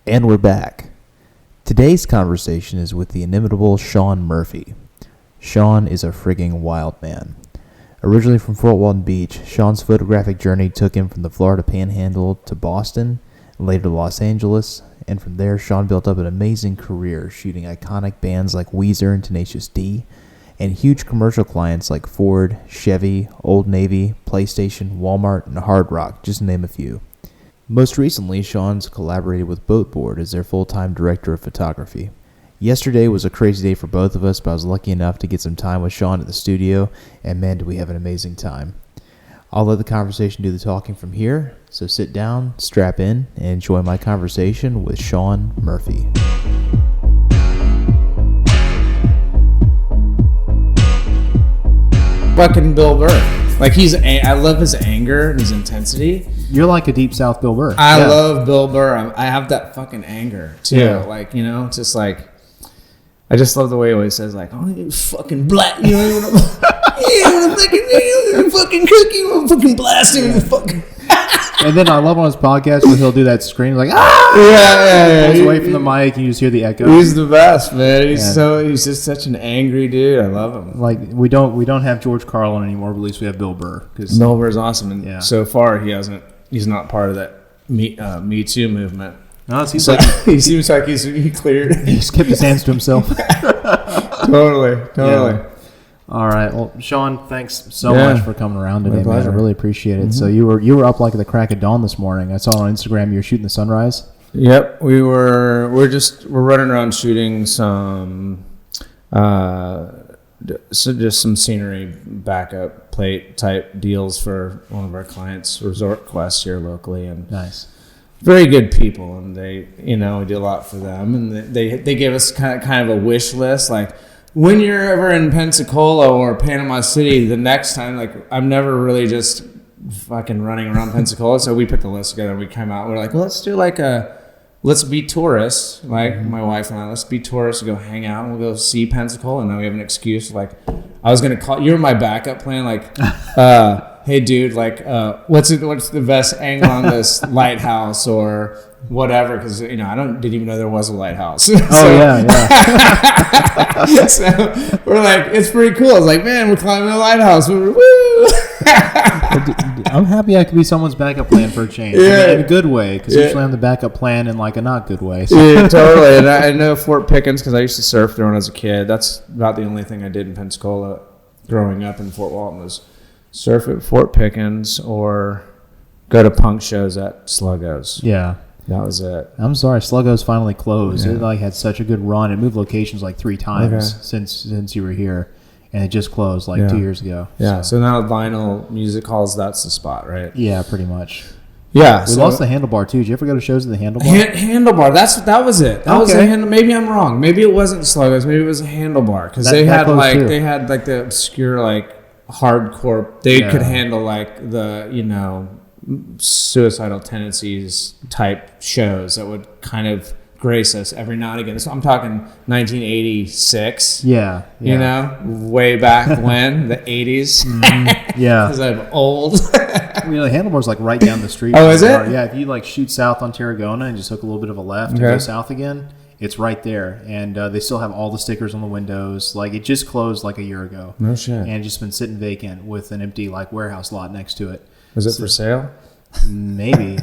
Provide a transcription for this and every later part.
And we're back. Today's conversation is with the inimitable Sean Murphy. Sean is a frigging wild man. Originally from Fort Walton Beach, Sean's photographic journey took him from the Florida Panhandle to Boston, and later to Los Angeles, and from there Sean built up an amazing career shooting iconic bands like Weezer and Tenacious D, and huge commercial clients like Ford, Chevy, Old Navy, PlayStation, Walmart, and Hard Rock, just to name a few. Most recently, Sean's collaborated with Bote Board as their full-time director of photography. Yesterday was a crazy day for both of us, but I was lucky enough to get some time with Sean at the studio, and man, did we have an amazing time. I'll let the conversation do the talking from here, so sit down, strap in, and enjoy my conversation with Sean Murphy. Fucking Bill Burr. Like I love his anger and his intensity. You're like a deep South Bill Burr. I love Bill Burr. I have that fucking anger too. Yeah. Like, you know, just like, I just love the way he always says like, "Oh, you fucking black," you know, fucking cookie, you fucking blast him, yeah. Fucking. And then I love on his podcast when he'll do that scream like, ah! Yeah. He's away from the mic and you just hear the echo. He's the best, man. He's just such an angry dude. I love him. Like we don't have George Carlin anymore, but at least we have Bill Burr. Bill Burr's awesome, and so far he's not part of that Me Too movement. No, it seems he seems like he cleared. He just kept his hands to himself. Totally. Yeah. All right. Well, Sean, thanks so much for coming around today, man. I really appreciate it. Mm-hmm. So you were up like at the crack of dawn this morning. I saw on Instagram you were shooting the sunrise. Yep, we're running around shooting some just some scenery backup plate type deals for one of our clients, Resort Quest here locally, and nice. Very good people, and they, you know, we do a lot for them, and they gave us kind of a wish list, like, when you're ever in Pensacola or Panama City, the next time, like, I'm never really just fucking running around Pensacola. So we put the list together and we came out. We're like, well, let's do let's be tourists. Like my wife and I, let's be tourists and go hang out and we'll go see Pensacola. And now we have an excuse. Like, I was going to call, you were my backup plan. Like, hey dude, like, what's the best angle on this lighthouse or whatever, because you know didn't even know there was a lighthouse. Yeah. So we're like, it's pretty cool. It's like, man, we're climbing a lighthouse. Woo! I'm happy I could be someone's backup plan for a change. Yeah. In a good way, because usually I'm the backup plan in like a not good way. So. Yeah, totally. And I know Fort Pickens because I used to surf there when I was a kid. That's about the only thing I did in Pensacola growing up in Fort Walton was surf at Fort Pickens or go to punk shows at Sluggo's. Yeah. That was it. I'm sorry, Sluggo's finally closed. Yeah. It like had such a good run. It moved locations like 3 times since you were here, and it just closed like 2 years ago. Yeah. So now Vinyl Music Halls, that's the spot, right? Yeah, pretty much. Yeah. We lost the Handlebar too. Did you ever go to shows at the Handlebar? Handlebar. That was it. That was the maybe I'm wrong. Maybe it wasn't Sluggo's. Maybe it was a Handlebar because they had the obscure like hardcore. They could handle like the suicidal tendencies type shows that would kind of grace us every now and again. So I'm talking 1986. Yeah. You know, way back when, the 80s. Mm-hmm. Yeah. Because I'm old. The Handlebar's like right down the street. Oh, is it? Yeah, if you like shoot south on Tarragona and just hook a little bit of a left and go south again, it's right there. And they still have all the stickers on the windows. Like, it just closed like a year ago. No shit. And just been sitting vacant with an empty like warehouse lot next to it. Is it for sale? Maybe.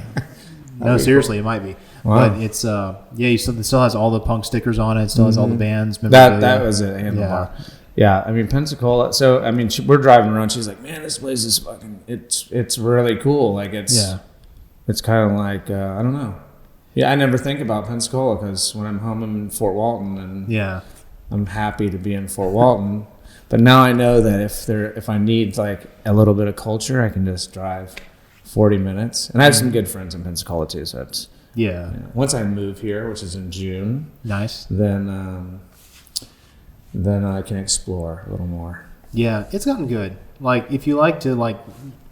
No, seriously, It might be. Wow. But it's it still has all the punk stickers on it. It still has all the bands. That was it. Handlebar. Yeah. I mean, Pensacola. So I mean, we're driving around. She's like, man, this place is fucking. It's really cool. Like it's kind of like I don't know. Yeah, I never think about Pensacola because when I'm home, I'm in Fort Walton, and I'm happy to be in Fort Walton. But now I know that if I need like a little bit of culture, I can just drive 40 minutes. And I have some good friends in Pensacola too, so it's once I move here, which is in June, nice. Then I can explore a little more. Yeah, it's gotten good. Like if you like to like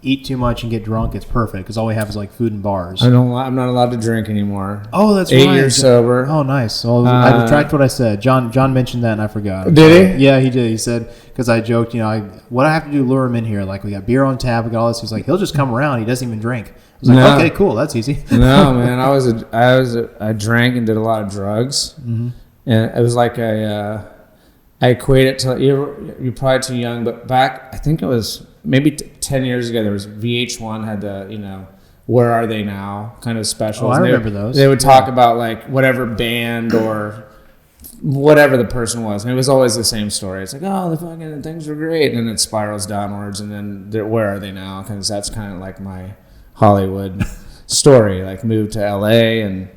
eat too much and get drunk, it's perfect because all we have is like food and bars. I'm not allowed to drink anymore. Oh, that's 8 right. years sober. Oh, nice. Well, I retract what I said. John mentioned that and I forgot. Did he? Yeah, he did. He said, because I joked, what I have to do to lure him in here? Like we got beer on tap, we got all this. He's like, he'll just come around. He doesn't even drink. was like, okay, cool, that's easy. No, man, I drank and did a lot of drugs, and it was like I equate it to you're probably too young, but back I think it was maybe 10 years ago. There was VH1 had the Where Are They Now kind of specials. Oh, I remember those. They would talk about like whatever band or whatever the person was, and it was always the same story. It's like, oh, the fucking things were great, and then it spirals downwards, and then where are they now? Because that's kind of like my Hollywood story. Like moved to LA and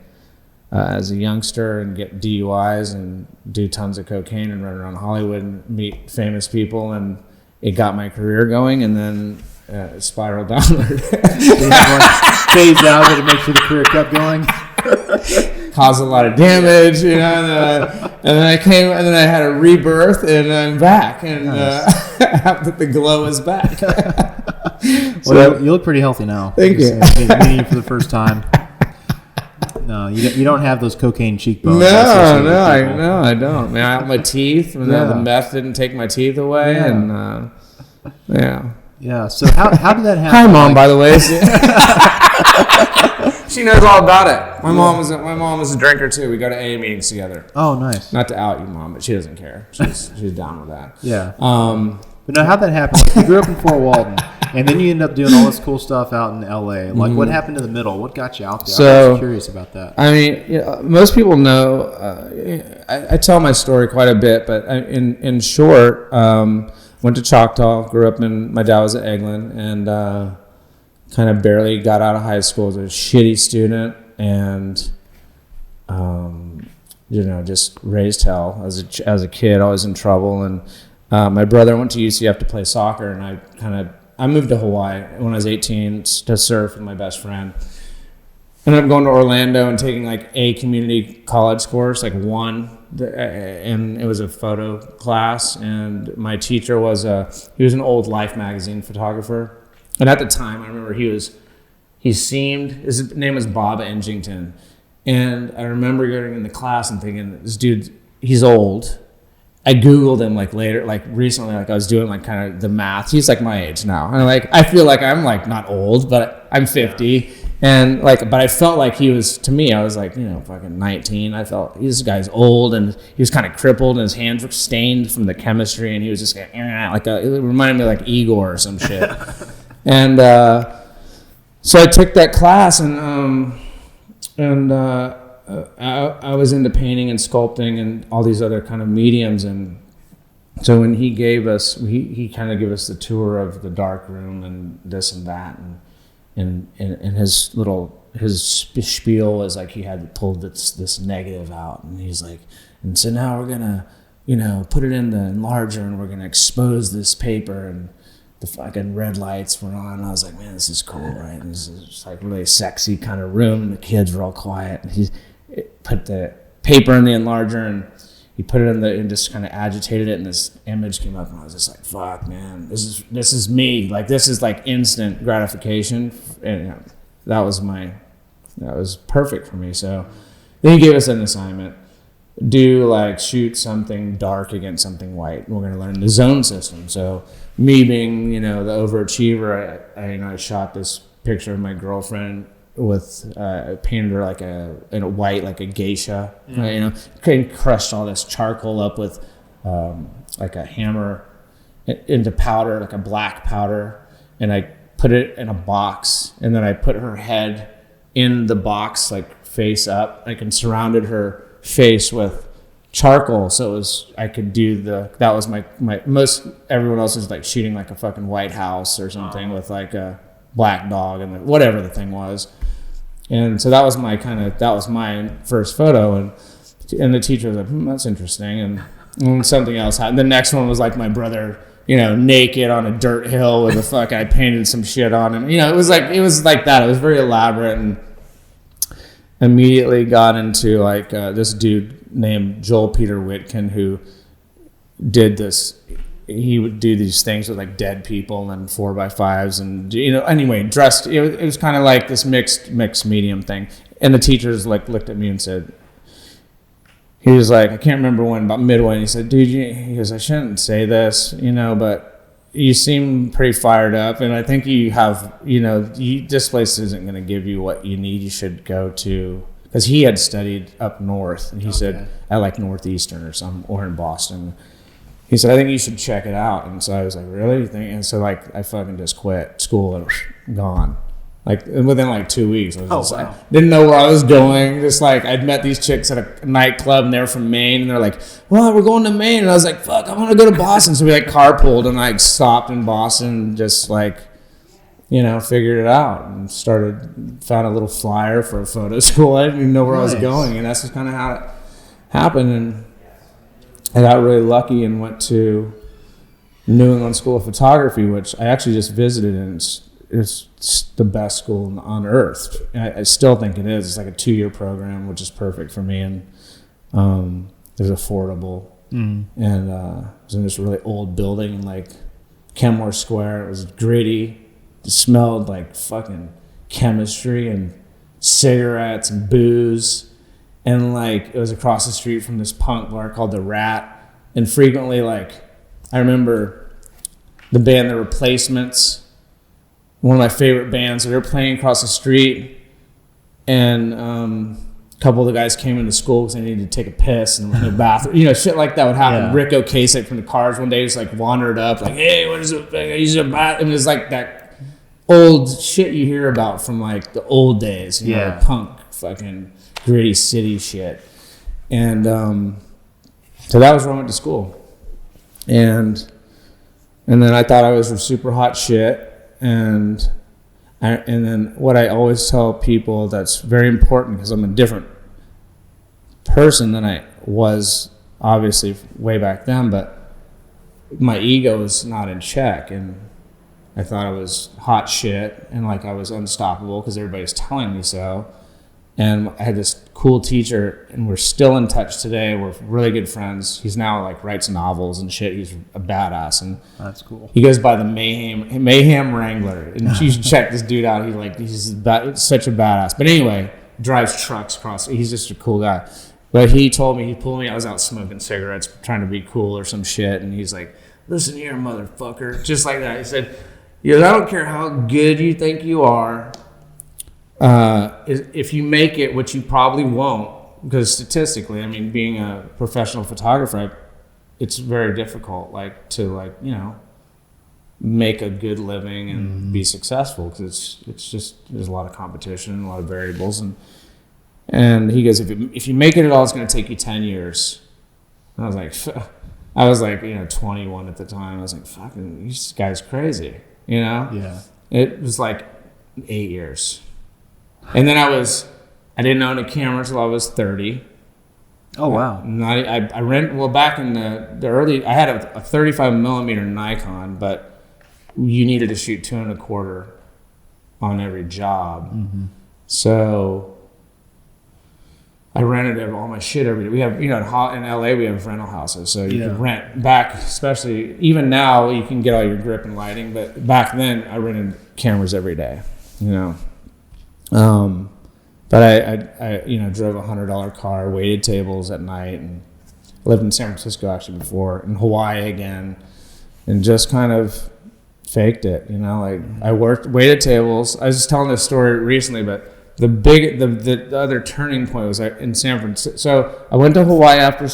as a youngster and get DUIs and do tons of cocaine and run around Hollywood and meet famous people, and it got my career going, and then it spiraled downward. Phased out, but it makes sure the career kept going. Caused a lot of damage, and then I came, and then I had a rebirth, and I'm back, and the glow is back. Well, you look pretty healthy now. Thank you. Meeting you for the first time. No, you don't have those cocaine cheekbones. No, I don't. Man, I have my teeth. The meth didn't take my teeth away, and Yeah. So how did that happen? Hi, Mom. By the way. She knows all about it. My mom was a drinker too. We go to AA meetings together. Oh, nice. Not to out you, Mom, but she doesn't care. She's down with that. Yeah. But now, how'd that happen? Like, you grew up in Fort Walton, and then you ended up doing all this cool stuff out in LA. Like, what happened in the middle? What got you out there? So, I'm curious about that. I mean, most people know. I tell my story quite a bit, but in short, went to Choctaw. Grew up my dad was at Eglin, and kind of barely got out of high school as a shitty student, and just raised hell as a kid, always in trouble. And my brother went to UCF to play soccer, and I moved to Hawaii when I was 18 to surf with my best friend. Ended up going to Orlando and taking like a community college course, like one, and it was a photo class. And my teacher was an old Life magazine photographer. And at the time, I remember his name was Bob Engington. And I remember going in the class and thinking, this dude, he's old. I Googled him like later, like recently, like I was doing like kind of the math. He's like my age now. And I feel like I'm like not old, but I'm 50. And but I felt like he was, to me, I was like, fucking 19. I felt this guy's old, and he was kind of crippled, and his hands were stained from the chemistry, and he was just it reminded me of like Igor or some shit. And so I took that class, and I was into painting and sculpting and all these other kind of mediums. And so when he gave us, he kind of gave us the tour of the dark room and this and that, and his spiel was like he had pulled this negative out, and he's like, and so now we're gonna put it in the enlarger, and we're gonna expose this paper, and the fucking red lights were on. And I was like, man, this is cool, right? And this is just like really sexy kind of room, and the kids were all quiet, and he put the paper in the enlarger, and he put it and just kind of agitated it, and this image came up, and I was just like, fuck, man, this is me. Like, this is like instant gratification, and that was perfect for me. So then he gave us an assignment, shoot something dark against something white. We're going to learn the zone system. So me being, the overachiever, I shot this picture of my girlfriend with painted her in a white, like a geisha, crushed all this charcoal up with like a hammer into powder, like a black powder, and I put it in a box, and then I put her head in the box, like face up, and surrounded her face with charcoal, so it was, I could do that was my most, everyone else is like shooting like a fucking White House or something with like a black dog and whatever the thing was. And so that was my first photo, and the teacher was like, that's interesting. And something else happened. The next one was like my brother, naked on a dirt hill with I painted some shit on him. It was like that. It was very elaborate, and immediately got into like this dude named Joel Peter Whitkin, who did this. He would do these things with like dead people and 4x5s, and anyway, dressed. It was kind of like this mixed medium thing. And the teachers like looked at me and said, he was like, I can't remember when, about midway, and he said, dude, he goes, I shouldn't say this, but you seem pretty fired up, and I think you have, this place isn't going to give you what you need. You should go to, because he had studied up north, and he said at like Northeastern or something, or in Boston. He said, I think you should check it out. And so I was like, really? You think? And so like I fucking just quit school and gone. Like within like 2 weeks, I was didn't know where I was going. Just like I'd met these chicks at a nightclub, and they were from Maine, and they're like, "Well, we're going to Maine," and I was like, "Fuck, I want to go to Boston." So we like carpooled and like stopped in Boston, and just like, figured it out and found a little flyer for a photo school. I didn't even know where I was going, and that's just kind of how it happened. And I got really lucky and went to New England School of Photography, which I actually just visited, and it's the best school on earth. I still think it is. It's like a 2-year program, which is perfect for me, and it was affordable. And it was in this really old building in like Kenmore Square. It was gritty. It smelled like fucking chemistry and cigarettes and booze, and like it was across the street from this punk bar called The Rat. And frequently, like, I remember the band The Replacements, one of my favorite bands. So they were playing across the street, and a couple of the guys came into school because they needed to take a piss and went to the bathroom. Shit like that would happen. Yeah. Rick Ocasek from the Cars one day just like wandered up, like, "Hey, what is it? Use a bath." And it was like that old shit you hear about from like the old days, punk, fucking gritty city shit. And so that was where I went to school, and then I thought I was super hot shit. And then what I always tell people that's very important, because I'm a different person than I was obviously way back then, but my ego is not in check, and I thought I was hot shit and like I was unstoppable because everybody's telling me so. And I had this cool teacher, and we're still in touch today. We're really good friends. He's now like writes novels and shit. He's a badass, and that's cool. He goes by the Mayhem Wrangler, and you should check this dude out. He's such a badass. But anyway, drives trucks across. He's just a cool guy. But he pulled me. I was out smoking cigarettes, trying to be cool or some shit, and he's like, "Listen here, motherfucker," just like that. He said, "I don't care how good you think you are. If you make it, which you probably won't, because statistically, I mean, being a professional photographer, it's very difficult, to make a good living and be successful, because it's just there's a lot of competition, a lot of variables, and he goes, if you make it at all, it's going to take you 10 years. And I was like 21 at the time. I was like, fucking, this guy's crazy, Yeah. It was like 8 years. And then I didn't own a camera until I was 30. Oh, wow. And back in the early, I had a 35 millimeter Nikon, but you needed to shoot 2.25 on every job. So I rented all my shit every day. We have, in LA, we have rental houses. So you can rent back, especially, even now you can get all your grip and lighting, but back then I rented cameras every day, But I drove a $100 car, waited tables at night, and lived in San Francisco actually before, in Hawaii again, and just kind of faked it. I waited tables. I was just telling this story recently, but the other turning point was in San Francisco. So I went to Hawaii after.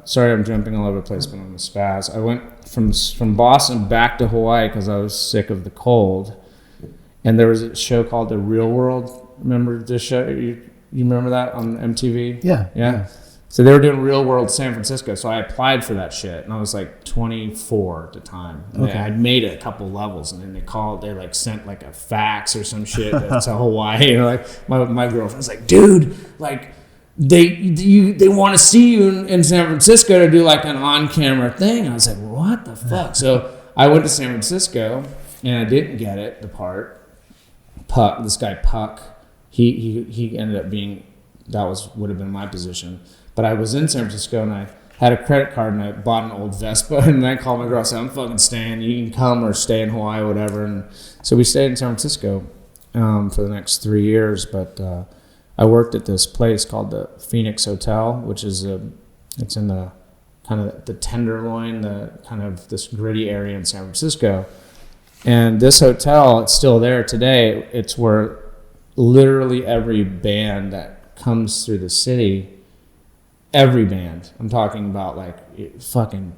Sorry, I'm jumping all over the place, but I'm a spaz. I went from Boston back to Hawaii because I was sick of the cold. And there was a show called The Real World. Remember this show? You remember that on MTV? Yeah. So they were doing Real World San Francisco. So I applied for that shit, and I was like 24 at the time. Okay. I'd made it a couple levels, and then they sent like a fax or some shit to Hawaii. And like my girlfriend's like, dude, like they want to see you in San Francisco to do like an on-camera thing. And I was like, what the fuck? So I went to San Francisco, and I didn't get it, the part. Puck, this guy Puck, he ended up being, would have been my position. But I was in San Francisco, and I had a credit card, and I bought an old Vespa, and then I called my girl and said, I'm fucking staying. You can come or stay in Hawaii, whatever. And so we stayed in San Francisco for the next 3 years. But I worked at this place called the Phoenix Hotel, which is it's in the kind of the Tenderloin, the kind of this gritty area in San Francisco. And this hotel, it's still there today. It's where literally every band that comes through the city, every band, I'm talking about like fucking,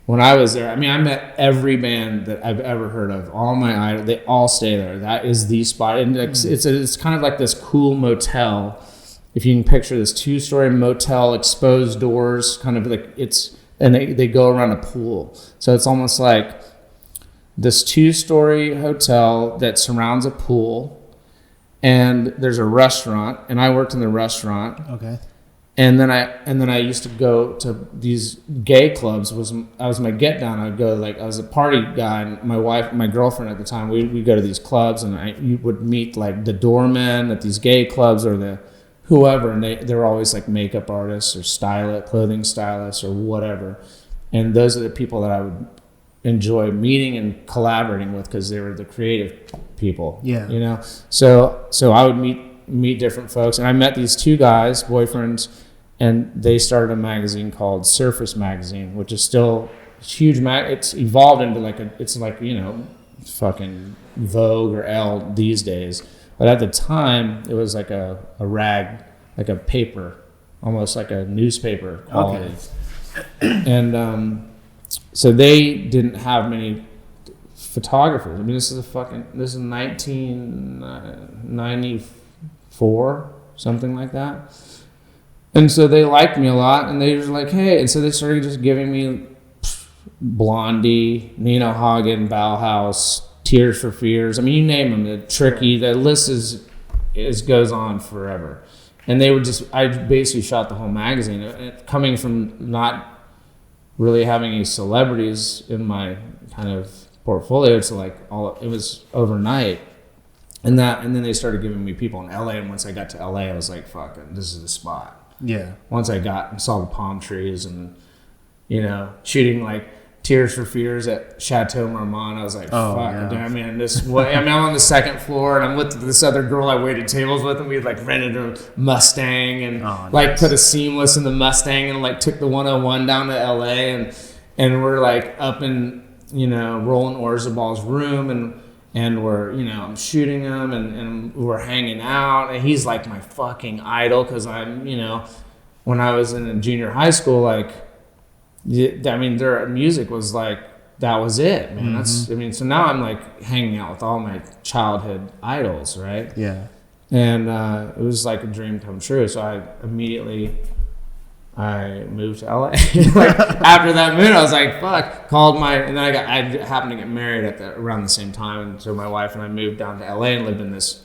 when I was there, I mean, I met every band that I've ever heard of. All my idols, they all stay there. That is the spot. And it's kind of like this cool motel. If you can picture this 2-story motel, exposed doors, kind of like and they go around a pool. So it's almost like this 2-story hotel that surrounds a pool, and there's a restaurant, and I worked in the restaurant. Okay. And then I used to go to these gay clubs. I was my get down. I'd go, like, I was a party guy, and my girlfriend at the time, we'd go to these clubs, and you would meet like the doormen at these gay clubs or the whoever, and they were always like makeup artists or clothing stylists or whatever. And those are the people that I would enjoy meeting and collaborating with because they were the creative people. Yeah. You know? So I would meet different folks, and I met these 2 guys, boyfriends, and they started a magazine called Surface Magazine, which is still huge. It's evolved into it's like, you know, fucking Vogue or Elle these days. But at the time, it was like a rag, like a paper, almost like a newspaper quality. Okay. And so they didn't have many photographers. I mean, this is 1994, something like that. And so they liked me a lot, and they were like, hey. And so they started just giving me Blondie, Nina Hagen, Bauhaus, Tears for Fears. I mean, you name them. The Tricky. The list goes on forever. And I basically shot the whole magazine. Coming from not really having any celebrities in my kind of portfolio to like it was overnight. And then they started giving me people in LA. And once I got to LA, I was like, fuck it, this is the spot. Yeah. Once I got and saw the palm trees and, you know, shooting like Tears for Fears at Chateau Marmont, I was like, fuck. Yeah. I mean, I'm on the 2nd floor, and I'm with this other girl I waited tables with, and we like rented a Mustang and like put a seamless in the Mustang and like took the 101 down to LA, and we're like up in, you know, Roland Orzabaal's room, and we're, you know, I'm shooting him, and we're hanging out, and he's like my fucking idol, because I'm, you know, when I was in junior high school, like, I mean, their music was like, that was it, man. Mm-hmm. So now I'm like hanging out with all my childhood idols, right? Yeah. And it was like a dream come true. So I moved to LA. Like after that move, I was like, fuck. And then I happened to get married around the same time, and so my wife and I moved down to LA and lived in this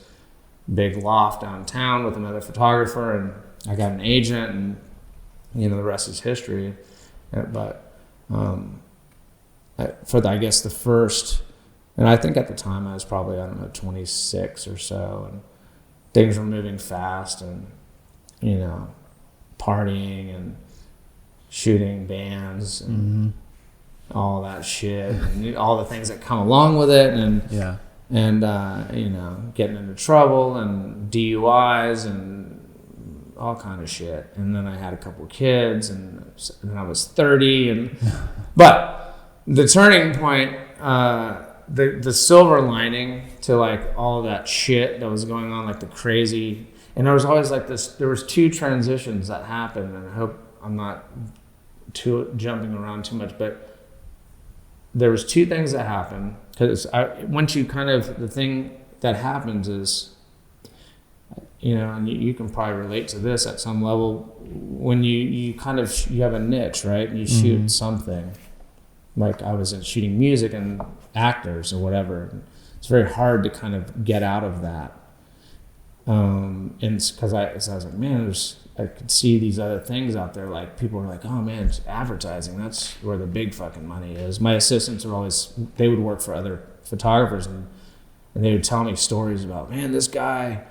big loft downtown with another photographer, and I got an agent, and you know, the rest is history. But I guess the first, and I think at the time I was probably, I don't know, 26 or so, and things were moving fast, and, you know, partying and shooting bands and all that shit, and all the things that come along with it, and you know, getting into trouble and DUIs and all kind of shit. And then I had a couple of kids, and then I was 30, but the turning point, the silver lining to like all that shit that was going on, like the crazy, and there was always like this, there was 2 transitions that happened, and I hope I'm not jumping around too much, but there was 2 things that happened, because once you kind of, the thing that happens is, you know, and you can probably relate to this at some level, when you have a niche, right? You shoot something. Like I was shooting music and actors or whatever. It's very hard to kind of get out of that. And because I was like, man, I could see these other things out there. Like people were like, oh man, it's advertising. That's where the big fucking money is. My assistants they would work for other photographers, and they would tell me stories about, man, this guy,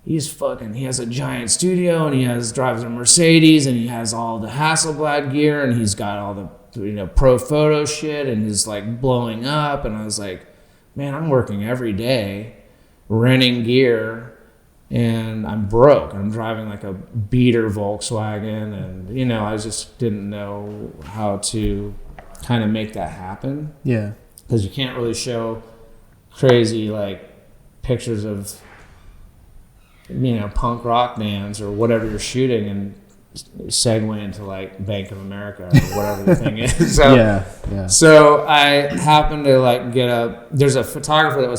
he has a giant studio, and he drives a Mercedes, and he has all the Hasselblad gear, and he's got all the, you know, pro photo shit, and he's like blowing up. And I was like, man, I'm working every day renting gear and I'm broke. I'm driving like a beater Volkswagen, and you know, I just didn't know how to kind of make that happen. Yeah. Because you can't really show crazy like pictures of, you know, punk rock bands or whatever you're shooting and segue into like Bank of America or whatever the thing is. So, yeah. So I happened to like there's a photographer that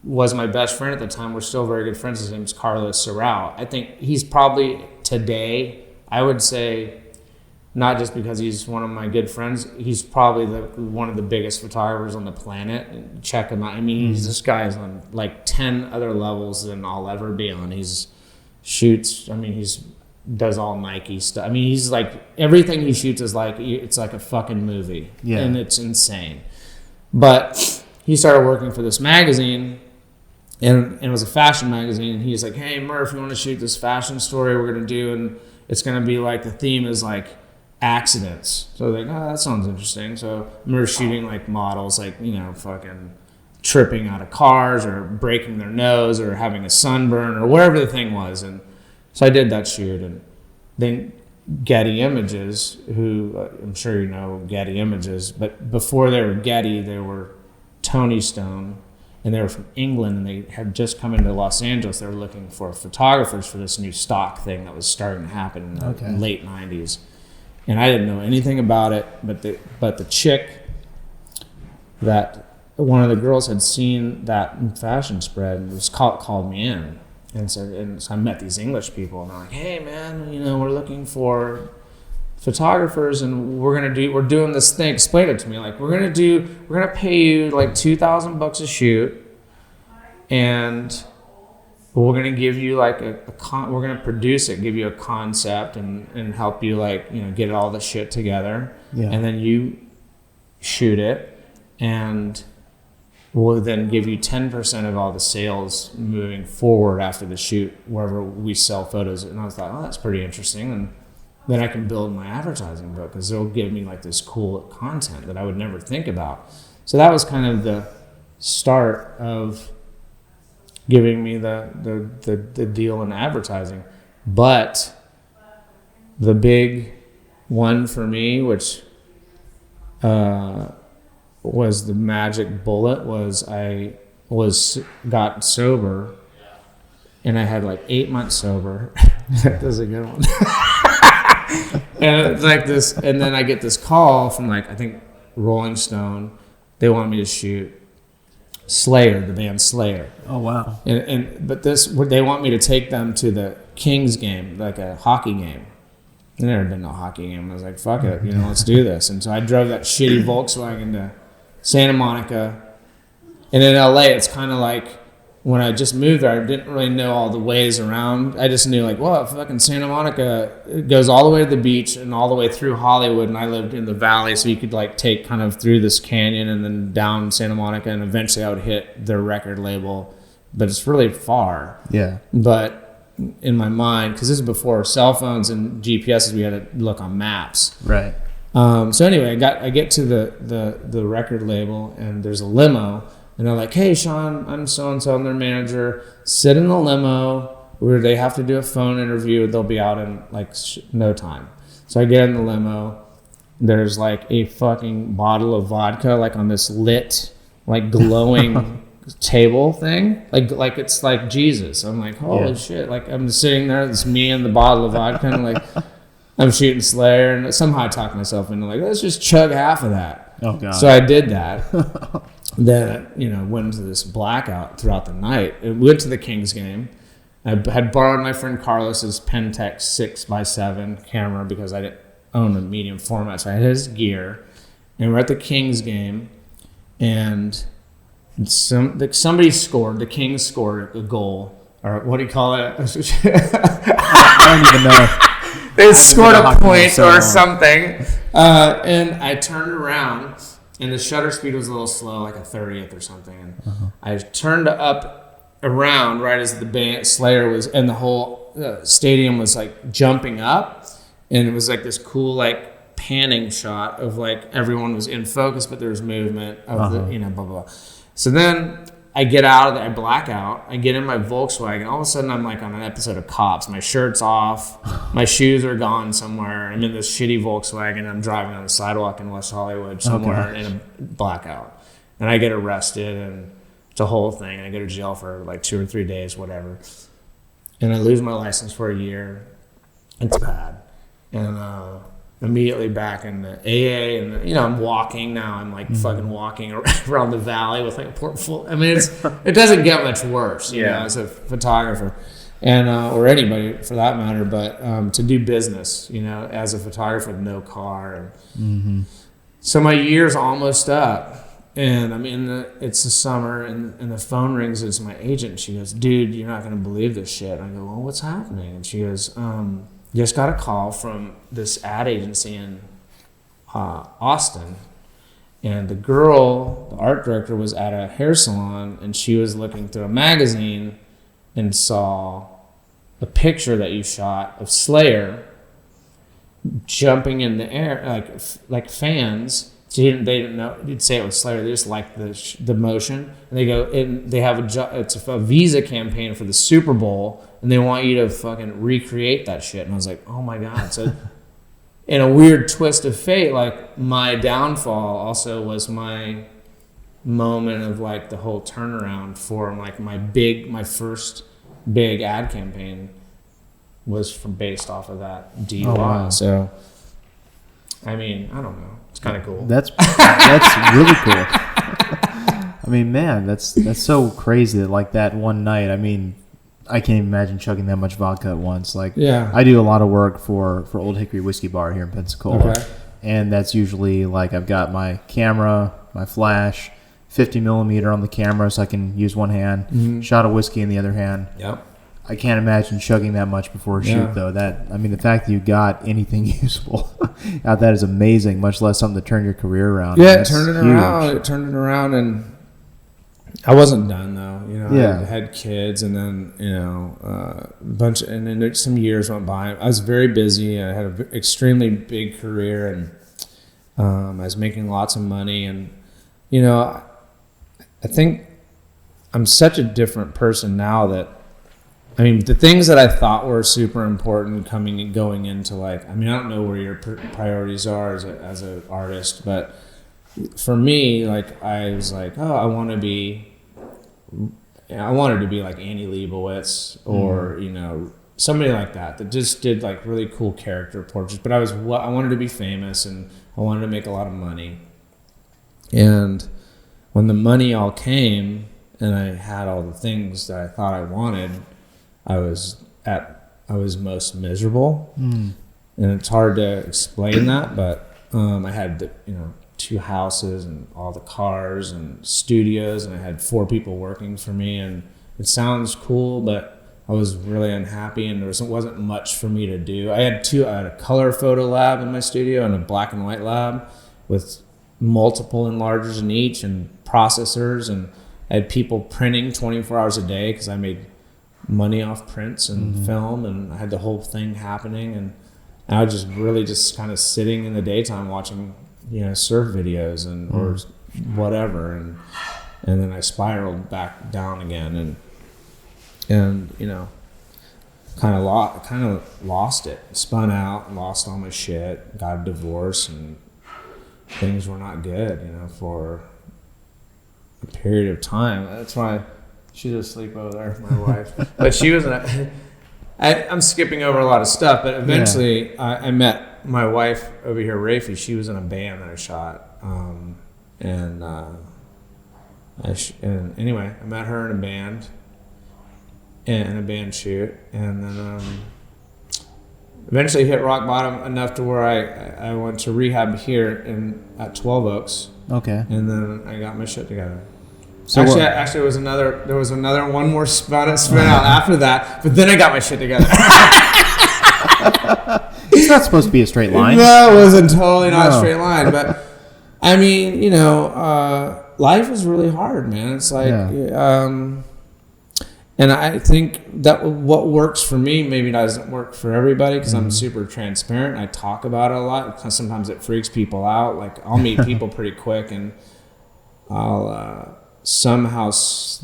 was my best friend at the time. We're still very good friends. His name's Carlos Serrao. I think he's probably today, I would say, not just because he's one of my good friends, he's probably one of the biggest photographers on the planet. Check him out. I mean, this guy is on like 10 other levels than I'll ever be on. He's does all Nike stuff. I mean, he's like, everything he shoots is like, it's like a fucking movie. Yeah. And it's insane. But he started working for this magazine, and it was a fashion magazine. And he's like, hey, Murph, you want to shoot this fashion story we're going to do? And it's going to be like, the theme is like accidents. So I was like, oh, that sounds interesting. So I remember shooting like models, like, you know, fucking tripping out of cars or breaking their nose or having a sunburn or whatever the thing was. And so I did that shoot, and then Getty Images, who I'm sure you know Getty Images, but before they were Getty, they were Tony Stone, and they were from England, and they had just come into Los Angeles. They were looking for photographers for this new stock thing that was starting to happen in the late 90s. And I didn't know anything about it, but the chick that one of the girls had seen that fashion spread and was called me in. And so I met these English people, and they're like, hey, man, you know, we're looking for photographers, and we're doing this thing. Explain it to me. Like, we're going to pay you like $2,000 a shoot, and we're going to give you like we're going to produce it, give you a concept and help you like, you know, get all the shit together. Yeah. And then you shoot it, and we'll then give you 10% of all the sales moving forward after the shoot, wherever we sell photos. And I was like, oh, that's pretty interesting. And then I can build my advertising book, because it'll give me like this cool content that I would never think about. So that was kind of the start of giving me the deal in advertising. But the big one for me, which was the magic bullet, was I got sober, and I had like 8 months sober. That was a good one. And it's like this, and then I get this call from like, I think Rolling Stone. They want me to shoot Slayer, the band Slayer. Oh wow! But they want me to take them to the Kings game, like a hockey game. I've never been to a hockey game. I was like, fuck it, you know, let's do this. And so I drove that shitty Volkswagen to Santa Monica. And in LA, it's kind of like, when I just moved there, I didn't really know all the ways around. I just knew like, well, fucking Santa Monica, it goes all the way to the beach and all the way through Hollywood, and I lived in the valley, so you could like take kind of through this canyon and then down Santa Monica, and eventually I would hit their record label. But it's really far. Yeah. But in my mind, because this is before cell phones and GPSs, we had to look on maps. Right. So anyway, I get to the record label, and there's a limo, and they're like, hey, Sean, I'm so-and-so, I'm their manager. Sit in the limo where they have to do a phone interview. They'll be out in like no time. So I get in the limo. There's like a fucking bottle of vodka like on this lit, like glowing table thing. Like it's like Jesus. I'm like, holy shit. Like I'm just sitting there. It's me and the bottle of vodka, and like I'm shooting Slayer, and somehow I talked myself into like, let's just chug half of that. Oh God. So I did that. Then, you know, went into this blackout throughout the night. We went to the Kings game. I had borrowed my friend Carlos's Pentax 6x7 camera because I didn't own a medium format, so I had his gear. And we're at the Kings game, and somebody scored. The Kings scored a goal, or what do you call it? I don't even know. They scored a point or something, and I turned around. And the shutter speed was a little slow, like a 30th or something. And I turned up around right as the band Slayer was, and the whole stadium was like jumping up, and it was like this cool like panning shot of like everyone was in focus, but there was movement of the, you know, blah blah. So then I get out of there, I black out, I get in my Volkswagen. All of a sudden, I'm like on an episode of Cops. My shirt's off, my shoes are gone somewhere. I'm in this shitty Volkswagen. I'm driving on the sidewalk in West Hollywood somewhere in a blackout. And I get arrested, and it's a whole thing. And I go to jail for like 2 or 3 days, whatever. And I lose my license for a year. It's bad. And immediately back in the AA, and you know, I'm walking now. I'm like fucking walking around the valley with like a portfolio. I mean, it doesn't get much worse, you know, as a photographer, and or anybody for that matter. But to do business, you know, as a photographer with no car, and so my year's almost up, and I'm in it's the summer, and the phone rings. It's my agent. And she goes, "Dude, you're not gonna believe this shit." And I go, "Well, what's happening?" And she goes, just got a call from this ad agency in Austin, and the girl, the art director, was at a hair salon, and she was looking through a magazine and saw a picture that you shot of Slayer jumping in the air like fans. So they didn't know. You'd say it was Slayer. They just liked the motion, and they go. And they have it's a Visa campaign for the Super Bowl, and they want you to fucking recreate that shit. And I was like, oh my god! So, in a weird twist of fate, like my downfall also was my moment of like the whole turnaround for like my first big ad campaign was based off of that DUI. Oh, wow. So, I mean, I don't know. It's kind of cool. That's really cool. I mean, man, that's so crazy that like that one night. I mean, I can't even imagine chugging that much vodka at once. Like, yeah, I do a lot of work for Old Hickory Whiskey Bar here in Pensacola, and that's usually like I've got my camera, my flash, 50 millimeter on the camera, so I can use one hand, shot of whiskey in the other hand. Yep. I can't imagine chugging that much before a shoot, though. I mean, the fact that you got anything usable out that is amazing, much less something to turn your career around. Yeah, it turned it around, and I wasn't done, though. You know, I had kids, and then, you know, and then some years went by. I was very busy. I had an extremely big career, and I was making lots of money, and, you know, I think I'm such a different person now that, I mean, the things that I thought were super important going into like, I mean, I don't know where your priorities are as an artist, but for me, like, I was like, oh, I wanted to be like Annie Leibovitz or, you know, somebody like that just did like really cool character portraits. But I wanted to be famous, and I wanted to make a lot of money. And when the money all came and I had all the things that I thought I wanted, I was most miserable, and it's hard to explain that. But I had, you know, 2 houses and all the cars and studios, and I had 4 people working for me, and it sounds cool, but I was really unhappy, and there wasn't much for me to do. I had a color photo lab in my studio and a black and white lab with multiple enlargers in each and processors, and I had people printing 24 hours a day because I made money off prints and film, and I had the whole thing happening, and I was just kind of sitting in the daytime watching, you know, surf videos or whatever, and then I spiraled back down again, and you know, kind of lost it, spun out, lost all my shit, got a divorce, and things were not good, you know, for a period of time. That's why she's asleep over there, my wife. But she was I'm skipping over a lot of stuff, but eventually I met my wife over here, Rafi. She was in a band that I shot. And anyway, I met her in a band, in a band shoot. And then eventually hit rock bottom enough to where I went to rehab here at 12 Oaks. Okay. And then I got my shit together. So actually, there was one more spin out after that, but then I got my shit together. It's not supposed to be a straight line. No, it wasn't totally not a straight line. But I mean, you know, life is really hard, man. It's like, and I think that what works for me maybe doesn't work for everybody because I'm super transparent. I talk about it a lot because sometimes it freaks people out. Like I'll meet people pretty quick, and somehow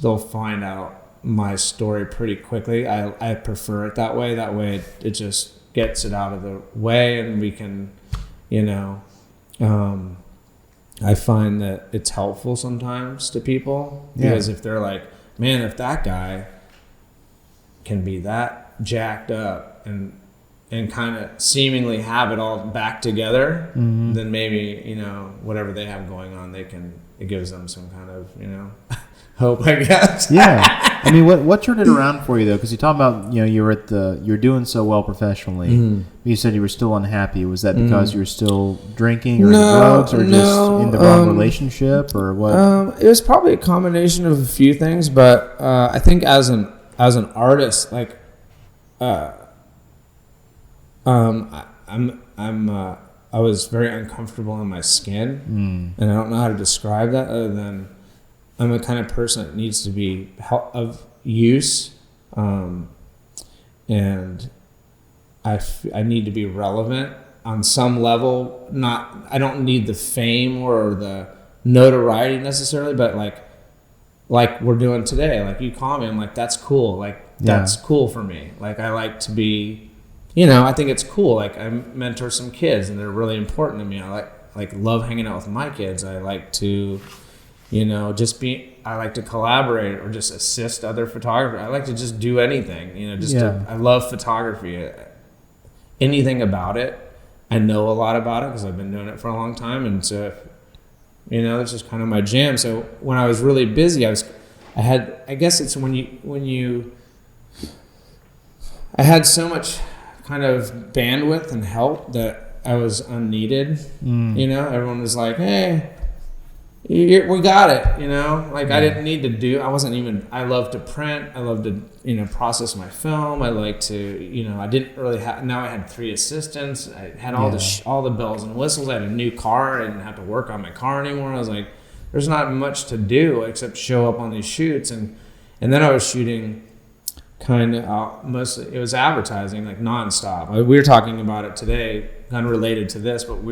they'll find out my story pretty quickly. I prefer it that way. That way it just gets it out of the way, and we can, I find that it's helpful sometimes to people, because if they're like, man, if that guy can be that jacked up and kind of seemingly have it all back together, then maybe, whatever they have going on, it gives them some kind of, hope, I guess. Yeah. I mean, what turned it around for you, though? Because you talk about, you're doing so well professionally. You said you were still unhappy. Was that because you were still drinking or into drugs, or just in the wrong relationship, or what? It was probably a combination of a few things, but I think as an artist, like, I was very uncomfortable in my skin, and I don't know how to describe that other than I'm a kind of person that needs to be of use, and I need to be relevant on some level. I don't need the fame or the notoriety necessarily, but like we're doing today, like you call me, I'm like, that's cool. Like, that's cool for me. Like, I like to be, I think it's cool. Like, I mentor some kids and they're really important to me. I love hanging out with my kids. I like to, I like to collaborate or just assist other photographers. I like to just do anything, I love photography. Anything about it. I know a lot about it because I've been doing it for a long time. And so, that's just kind of my jam. So when I was really busy, I guess it's I had so much kind of bandwidth and help that I was unneeded. Everyone was like, hey, we got it, I didn't need to I love to print. I love to, process my film. I like to, I didn't really have, now I had 3 assistants. I had all the bells and whistles. I had a new car. I didn't have to work on my car anymore. I was like, there's not much to do except show up on these shoots. And then I was shooting kind of mostly, it was advertising, like nonstop. We were talking about it today, unrelated to this, but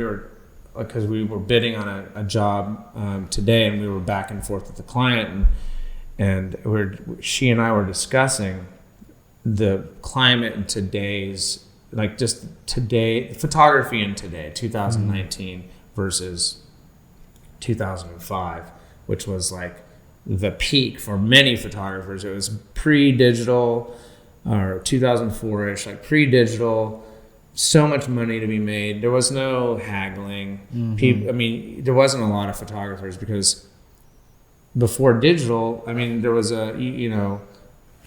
because we were bidding on a job today, and we were back and forth with the client, and she and I were discussing the climate in today's, like just today, photography in today, 2019 versus 2005, which was like the peak for many photographers. It was pre-digital, or 2004-ish, like pre-digital. So much money to be made. There was no haggling. There wasn't a lot of photographers because before digital, there was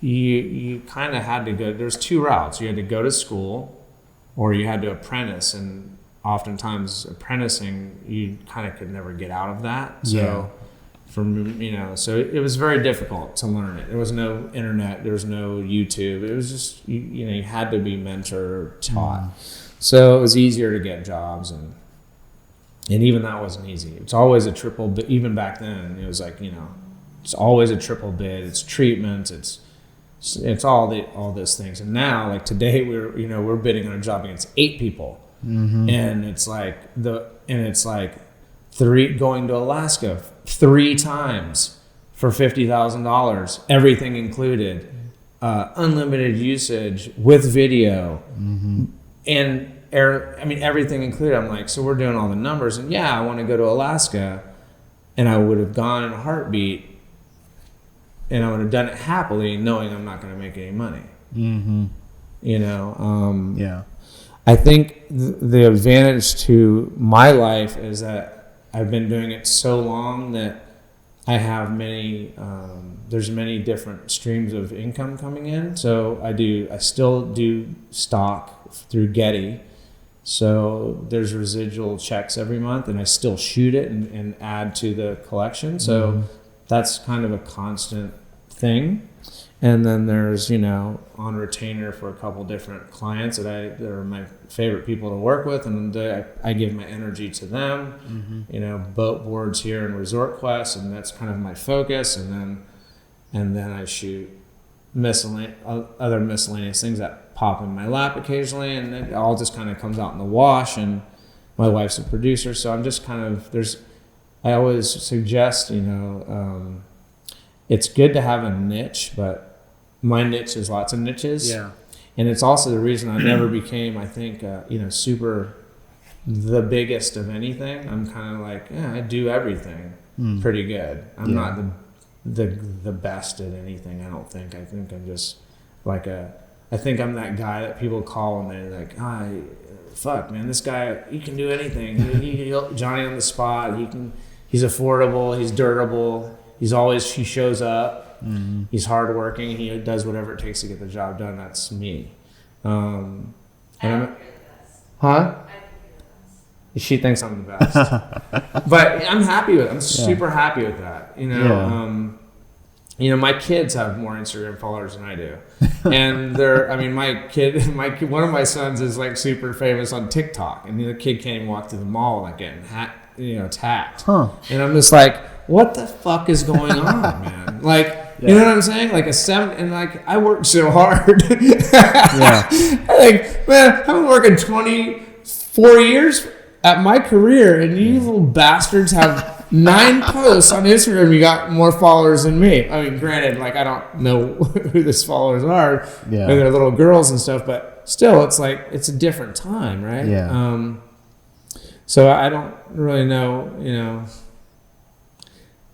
you kind of had to go. There's 2 routes. You had to go to school, or you had to apprentice. And oftentimes apprenticing, you kind of could never get out of that. So so it was very difficult to learn it. There was no internet. There was no YouTube. It was just, you had to be mentored or taught. So it was easier to get jobs. And even that wasn't easy. It's always a triple bid. Even back then, it was like, it's always a triple bid. It's treatment. It's all those things. And now, like today, we're bidding on a job against 8 people. And it's like going to Alaska 3 times for $50,000, everything included, unlimited usage with video, and everything included. I'm like, so we're doing all the numbers, and I want to go to Alaska, and I would have gone in a heartbeat, and I would have done it happily, knowing I'm not going to make any money. I think the advantage to my life is that I've been doing it so long that I have there's many different streams of income coming in. So I still do stock through Getty. So there's residual checks every month, and I still shoot it and add to the collection. So that's kind of a constant thing. And then there's, on retainer for a couple different clients that are my favorite people to work with, and I give my energy to them. Bote Boards here and Resort Quest, and that's kind of my focus. And then I shoot other miscellaneous things that pop in my lap occasionally, and it all just kind of comes out in the wash. And my wife's a producer, so I'm just kind of I always suggest, it's good to have a niche, but my niche is lots of niches. Yeah. And it's also the reason I never became, I think, super the biggest of anything. I'm kind of like, I do everything pretty good. I'm not the best at anything, I don't think. I think I'm just like I think I'm that guy that people call and they're like, fuck, man, this guy, he can do anything. He'll Johnny on the spot. He's affordable. He's durable. He shows up. Mm-hmm. He's hardworking. He does whatever it takes to get the job done. That's me. And she thinks I'm the best. But I'm happy with it. I'm super happy with that. My kids have more Instagram followers than I do. And one of my sons is like super famous on TikTok. And the kid can't even walk through the mall like getting attacked. Huh. And I'm just like, what the fuck is going on, man? Like, you know what I'm saying? Like I work so hard. Like, man, I've been working 24 years at my career, and you little bastards have 9 posts on Instagram. You got more followers than me. I mean, granted, like I don't know who these followers are. Yeah. And they're little girls and stuff, but still, it's like it's a different time, right? Yeah. So I don't really know,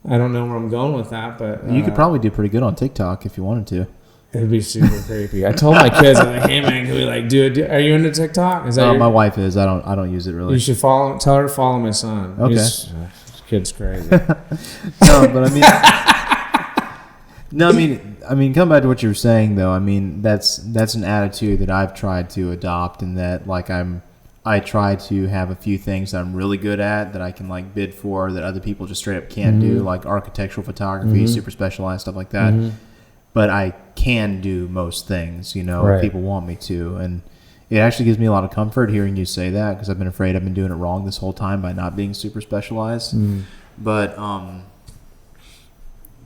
I don't know where I'm going with that, but you could probably do pretty good on TikTok if you wanted to. It'd be super creepy. I told my kids, I'm like, hey man, can we like do it? Are you into TikTok? Is that my wife is. I don't use it really. You should tell her to follow my son. Okay. This kid's crazy. No, but I mean, come back to what you were saying though. I mean, that's an attitude that I've tried to adopt, and that like I try to have a few things that I'm really good at that I can like bid for that other people just straight up can't do, like architectural photography, super specialized stuff like that. But I can do most things, if people want me to. And it actually gives me a lot of comfort hearing you say that, because I've been afraid I've been doing it wrong this whole time by not being super specialized. But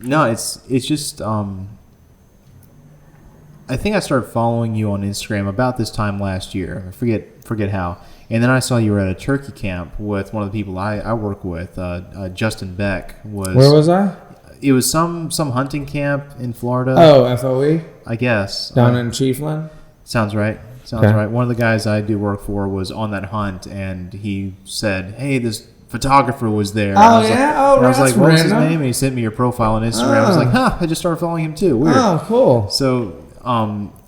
no, it's just I think I started following you on Instagram about this time last year. I forget how. And then I saw you were at a turkey camp with one of the people I work with. Justin Beck was. Where was I? It was some hunting camp in Florida. Oh, FOE? I guess. Down in Chiefland? Sounds right. Right. One of the guys I do work for was on that hunt, and he said, hey, this photographer was there. Oh, I was like, what was his name? And he sent me your profile on Instagram. I was like, I just started following him too. Weird. Oh, cool. So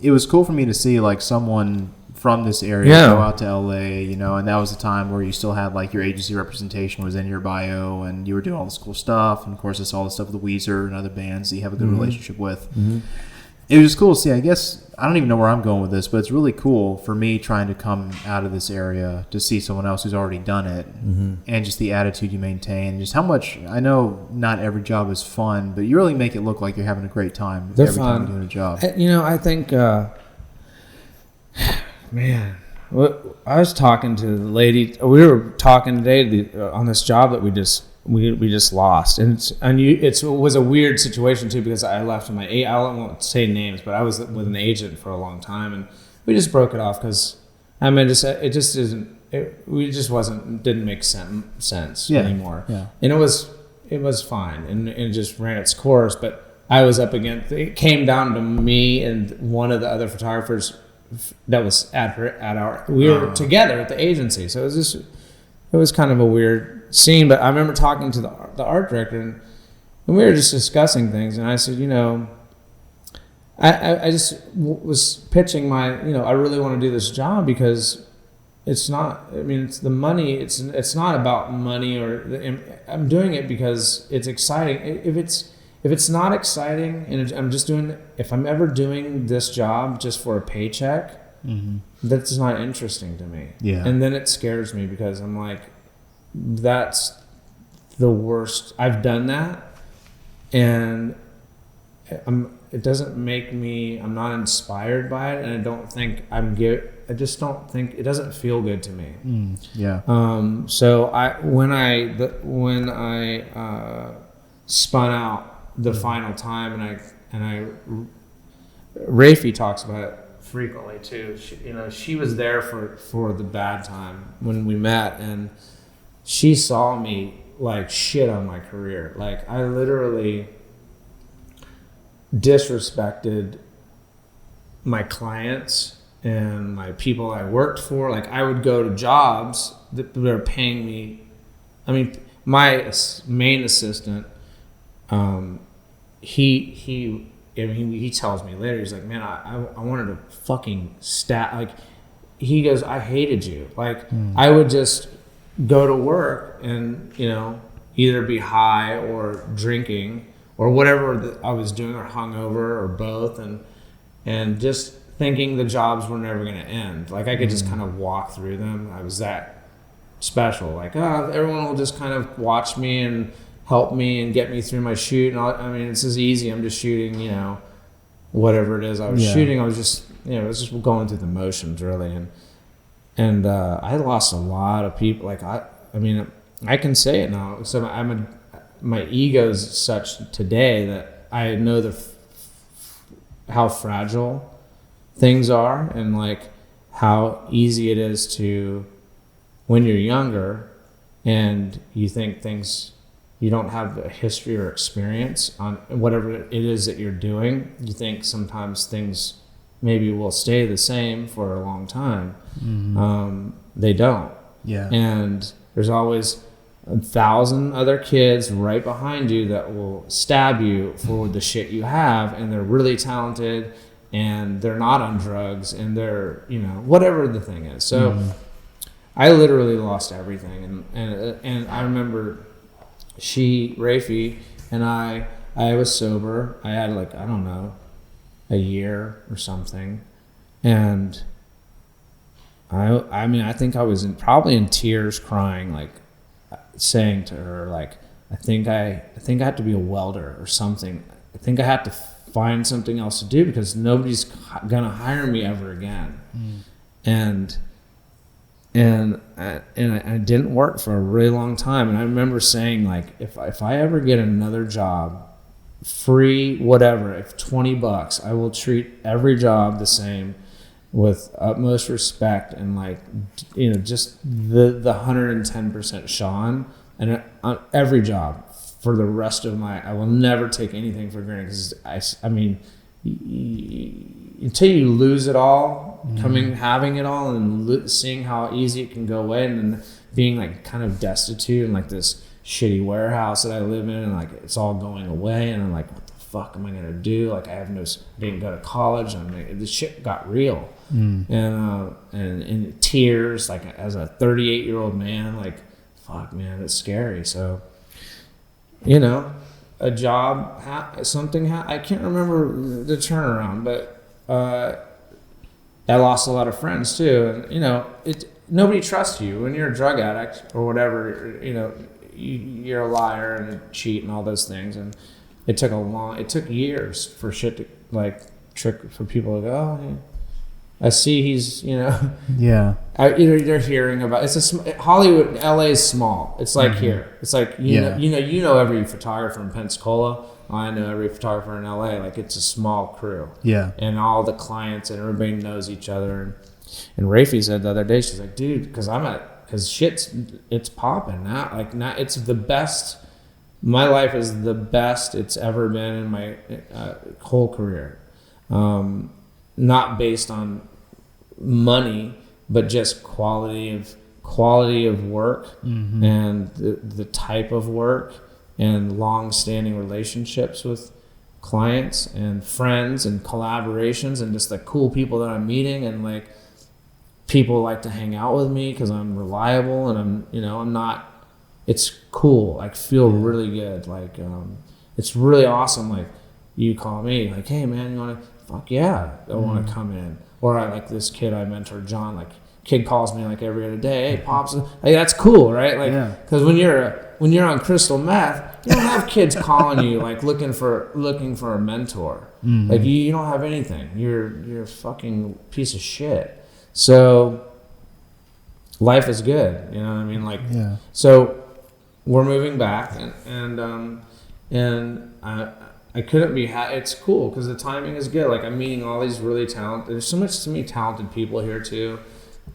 it was cool for me to see like someone from this area go out to LA, and that was the time where you still had like your agency representation was in your bio, and you were doing all this cool stuff. And of course, I saw all the stuff with Weezer and other bands that you have a good relationship with. It was just cool to see. I guess I don't even know where I'm going with this, but it's really cool for me trying to come out of this area to see someone else who's already done it, and just the attitude you maintain, just how much. I know not every job is fun, but you really make it look like you're having a great time every time you're doing a job. I think. Man, I was talking to the lady. We were talking today on this job that we just lost, and it was a weird situation too, because I left I won't say names, but I was with an agent for a long time, and we just broke it off because didn't make sense anymore. Yeah. And it was fine, and it just ran its course. But I was up against. It came down to me and one of the other photographers that was we were together at the agency, so it was kind of a weird scene. But I remember talking to the art director, and we were just discussing things, and I said, I just was pitching my, I really want to do this job because it's not, it's the money, it's not about money, I'm doing it because it's exciting. If it's not exciting, and if I'm ever doing this job just for a paycheck, that's not interesting to me. Yeah. And then it scares me because I'm like, that's the worst. I've done that, and it doesn't make me. I'm not inspired by it, and I don't think I just don't think it doesn't feel good to me. Yeah. So when I spun out the final time, and Rafi talks about it frequently too. She was there for the bad time when we met, and she saw me like shit on my career. Like I literally disrespected my clients and my people I worked for. Like, I would go to jobs that were paying me. I mean, my main assistant, he tells me later, he's like, man, I wanted to fucking like, he goes, I hated you. Like, I would just go to work and, you know, either be high or drinking or whatever I was doing, or hungover, or both, and just thinking the jobs were never going to end. Like, I could just kind of walk through them. I was that special. Like, everyone will just kind of watch me and help me and get me through my shoot. And I mean, it's as easy. I'm just shooting, you know, whatever it is I was shooting. I was just, you know, it was just going through the motions, really. And I lost a lot of people. Like, I mean, I can say it now. So my ego is such today that I know how fragile things are, and like how easy it is to, when you're younger and you think things, you don't have a history or experience on whatever it is that you're doing, you think sometimes things maybe will stay the same for a long time. They don't. Yeah. And there's always 1,000 other kids right behind you that will stab you for the shit you have, and they're really talented, and they're not on drugs, and they're, you know, whatever the thing is. So I literally lost everything, and I remember Rafi and I was sober. I had, like, I don't know, a year or something, and I mean, I think I was probably in tears, crying, like, saying to her, like, I think I had to be a welder or something. I think I had to find something else to do because nobody's gonna hire me ever again. And I didn't work for a really long time. And I remember saying, like, if I ever get another job, free, whatever, if $20, I will treat every job the same, with utmost respect, and, like, you know, just the 110% Sean, and on every job for the rest of I will never take anything for granted, because I mean, until you lose it all, having it all, and seeing how easy it can go away, and then being, like, kind of destitute in, like, this shitty warehouse that I live in, and, like, it's all going away, and I'm like, what the fuck am I gonna do? Like, I didn't go to college. I mean, this shit got real. And in tears, like, as a 38-year-old man, like, fuck, man, it's scary. So, you know, a job, I can't remember the turnaround, but I lost a lot of friends too. And, you know, nobody trusts you when you're a drug addict or whatever. You know, you're a liar and a cheat and all those things. And it took years for shit to, like, for people to go, oh, yeah, I see he's, you know. Yeah. They're hearing about, Hollywood, LA is small. It's like here. It's like, you know every photographer in Pensacola. I know every photographer in LA. Like, it's a small crew. Yeah. And all the clients and everybody knows each other. And Rafi said the other day, she's like, dude, because it's popping now. Like, now it's the best. My life is the best it's ever been in my whole career. Not based on money, but just quality of work, and the type of work, and long-standing relationships with clients and friends, and collaborations, and just the cool people that I'm meeting, and, like, people like to hang out with me because I'm reliable, and I'm not. It's cool. Like, feel really good. Like, it's really awesome. Like, you call me, like, hey man, you want to? Fuck yeah, I want to come in. Or I, like, this kid I mentor, John, like, kid calls me, like, every other day, hey pops, hey, that's cool, right? Like, because when you're on crystal meth, you don't have kids calling you, like, looking for a mentor. Like, you don't have anything. You're a fucking piece of shit. So life is good, you know what I mean? Like, so we're moving back, and I couldn't be it's cool because the timing is good. Like, I'm meeting all these really talented, there's so much to me talented people here too,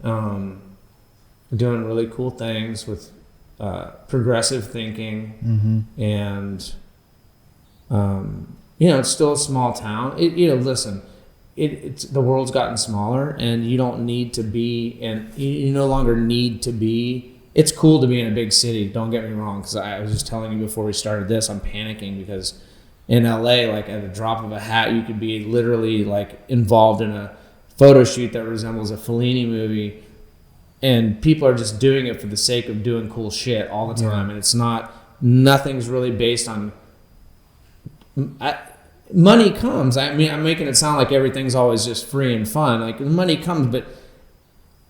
doing really cool things with progressive thinking, and it's still a small town. Listen, it's the world's gotten smaller, and you don't need to be, and you no longer need to be. It's cool to be in a big city. Don't get me wrong, because I was just telling you before we started this, I'm panicking because in LA, like at the drop of a hat, you could be literally like involved in a photo shoot that resembles a Fellini movie, and people are just doing it for the sake of doing cool shit all the time, and it's not. Nothing's really based on. Money comes. I mean, I'm making it sound like everything's always just free and fun. Like money comes, but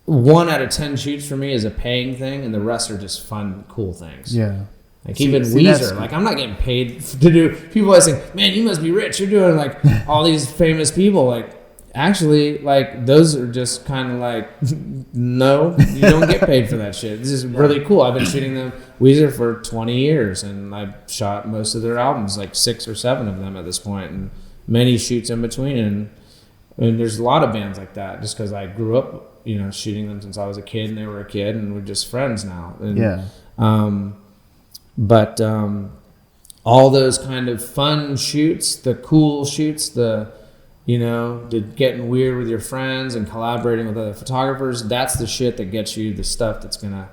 1 out of 10 shoots for me is a paying thing, and the rest are just fun, cool things. Yeah. Like even Weezer, like I'm not getting paid to do. People always think, "Man, you must be rich. You're doing like all these famous people." Like, actually, like those are just kind of like, no, you don't get paid for that shit. This is really cool. I've been shooting them Weezer for 20 years, and I've shot most of their albums, like 6 or 7 of them at this point, and many shoots in between. And there's a lot of bands like that, just because I grew up, shooting them since I was a kid, and they were a kid, and we're just friends now. And, but all those kind of fun shoots, the cool shoots, the getting weird with your friends and collaborating with other photographers, that's the shit that gets you the stuff that's gonna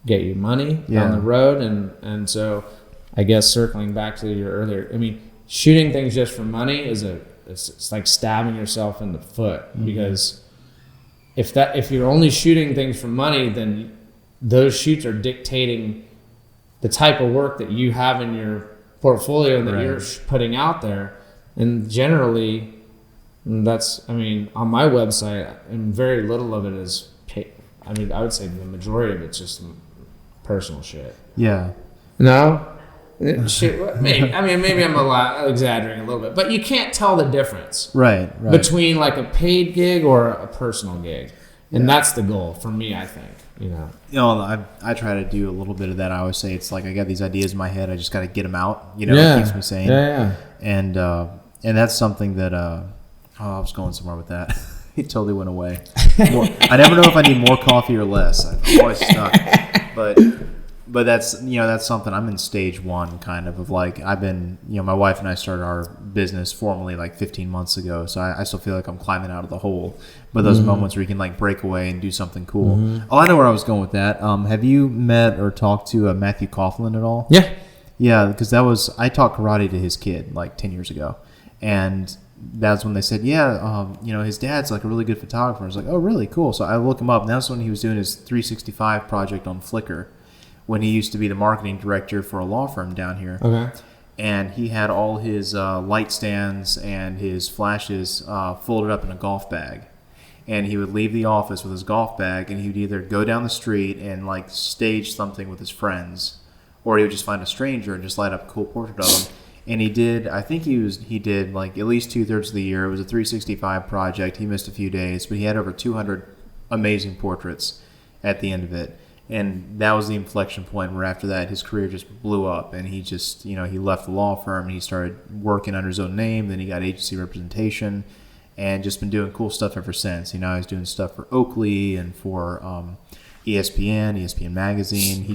get you money down the road. And so I guess circling back to your earlier, I mean, shooting things just for money it's like stabbing yourself in the foot, because if you're only shooting things for money, then those shoots are dictating the type of work that you have in your portfolio that you're putting out there. And generally, that's, I mean, on my website, and very little of it is paid. I mean, I would say the majority of it's just personal shit. Yeah. No? Shit, maybe. I mean, maybe I'm exaggerating a little bit, but you can't tell the difference. Right. Between like a paid gig or a personal gig. And that's the goal for me, I think. I try to do a little bit of that. I always say it's like I got these ideas in my head. I just got to get them out. It keeps me sane. Yeah. And that's something that I was going somewhere with that. It totally went away. I never know if I need more coffee or less. I'm always stuck. But that's that's something. I'm in stage 1 kind of like I've been. My wife and I started our business formally like 15 months ago. So I still feel like I'm climbing out of the hole. But those moments where you can like break away and do something cool. Oh, I know where I was going with that. Have you met or talked to Matthew Coughlin at all? Yeah. Yeah, because I taught karate to his kid like 10 years ago, and that's when they said, his dad's like a really good photographer. I was like, oh, really? Cool. So I look him up, and that's when he was doing his 365 project on Flickr, when he used to be the marketing director for a law firm down here. Okay. And he had all his light stands and his flashes folded up in a golf bag. And he would leave the office with his golf bag, and he would either go down the street and like stage something with his friends, or he would just find a stranger and just light up a cool portrait of him. And he did like at least 2/3 of the year. It was a 365 project. He missed a few days, but he had over 200 amazing portraits at the end of it. And that was the inflection point where after that his career just blew up, and he just, he left the law firm and he started working under his own name. Then he got agency representation and just been doing cool stuff ever since. He was doing stuff for Oakley and for ESPN Magazine. He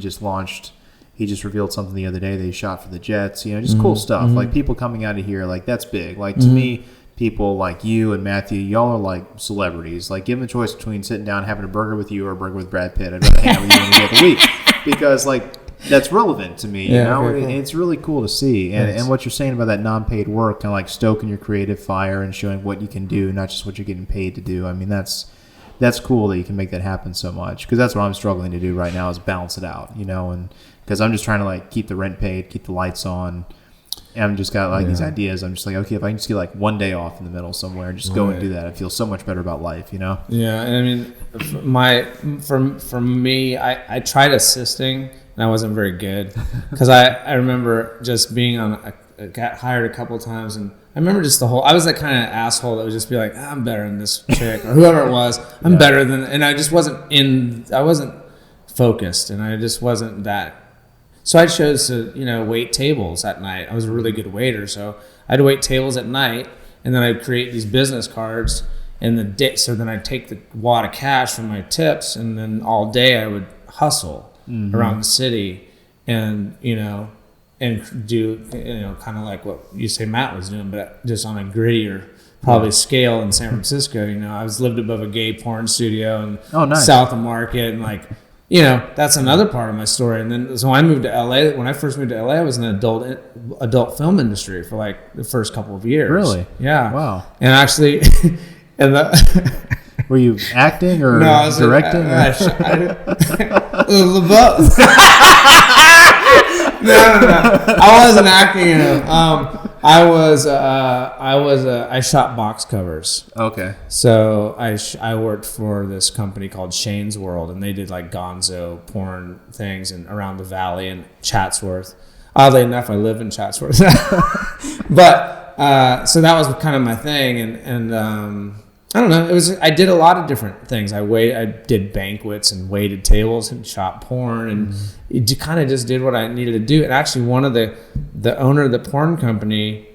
just revealed something the other day that he shot for the Jets. Just cool stuff. Like people coming out of here, like that's big. Like to me, people like you and Matthew, y'all are like celebrities. Like given the choice between sitting down having a burger with you or a burger with Brad Pitt, I'd rather hang out with you any day of the week, because like that's relevant to me. It's really cool to see. And what you're saying about that non-paid work, kind of like stoking your creative fire and showing what you can do, not just what you're getting paid to do. I mean, that's cool that you can make that happen so much, because that's what I'm struggling to do right now, is balance it out, and because I'm just trying to like keep the rent paid, keep the lights on. And I've just got like these ideas. I'm just like, okay, if I can just get like one day off in the middle somewhere and just go and do that, I feel so much better about life, Yeah, and I mean, for me, I tried assisting, and I wasn't very good, because I remember just being got hired a couple of times, and I remember just I was that kind of asshole that would just be like, I'm better than this chick or whoever it was. I'm better than, and I just I wasn't focused, and I just wasn't that. So I chose to, wait tables at night. I was a really good waiter, so I'd wait tables at night, and then I'd create these business cards. So then I'd take the wad of cash from my tips, and then all day I would hustle around the city, and and do, kind of like what you say Matt was doing, but just on a grittier probably scale in San Francisco. I was lived above a gay porn studio and south of Market, and like, that's another part of my story. And then so I moved to LA. When I first moved to LA, I was in the adult film industry for like the first couple of years. Really? Yeah. Wow. And actually, were you acting or directing? No. I wasn't acting. I shot box covers. Okay. So I worked for this company called Shane's World, and they did like gonzo porn things and around the valley in Chatsworth. Oddly enough, I live in Chatsworth. But so that was kind of my thing, and I don't know. I did a lot of different things. I did banquets and waited tables and shot porn, and it kind of just did what I needed to do. And actually, one of the owner of the porn company,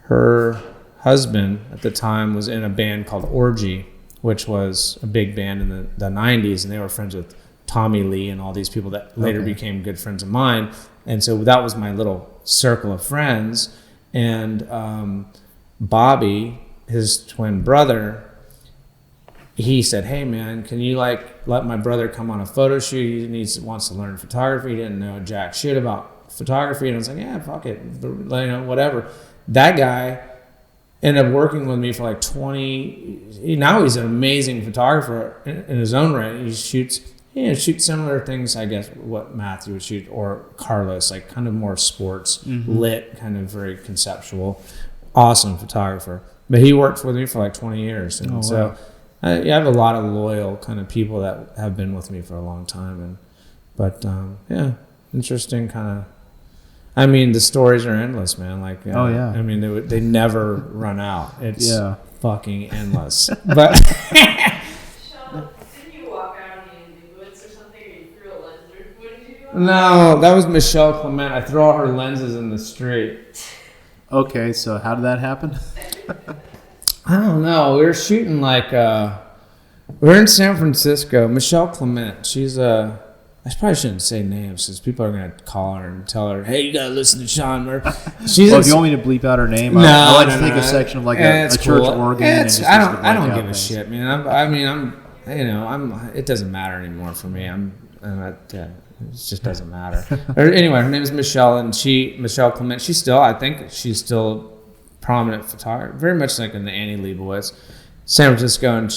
her husband at the time was in a band called Orgy, which was a big band in the 90s, and they were friends with Tommy Lee and all these people that later became good friends of mine. And so that was my little circle of friends. And Bobby, his twin brother, he said, "Hey man, can you let my brother come on a photo shoot? He wants to learn photography. He didn't know jack shit about photography." And I was like, "Yeah, fuck it, whatever." That guy ended up working with me for like 20. Now he's an amazing photographer in his own right. He shoots similar things, I guess, what Matthew would shoot, or Carlos, like kind of more sports lit, kind of very conceptual, awesome photographer. But he worked with me for like 20 years, and so. I have a lot of loyal kind of people that have been with me for a long time, interesting kind of. I mean, the stories are endless, man. Like, I mean, they never run out. It's fucking endless. But Sean, didn't you walk out in the woods or something, or you threw a lens? Or what did you do? No, that was Michelle Clement. I threw all her lenses in the street. Okay, so how did that happen? I don't know. We were shooting we're in San Francisco. Michelle Clement, she's I probably shouldn't say names because people are going to call her and tell her, "Hey, you got to listen to Sean Murphy." If you want me to bleep out her name, I like to take a section of like a church organ. I don't give a shit, man. It doesn't matter anymore for me. It just doesn't matter. Anyway, her name is Michelle, and Michelle Clement. I think she's still prominent photographer, very much like in the Annie Lee Boys, San Francisco, and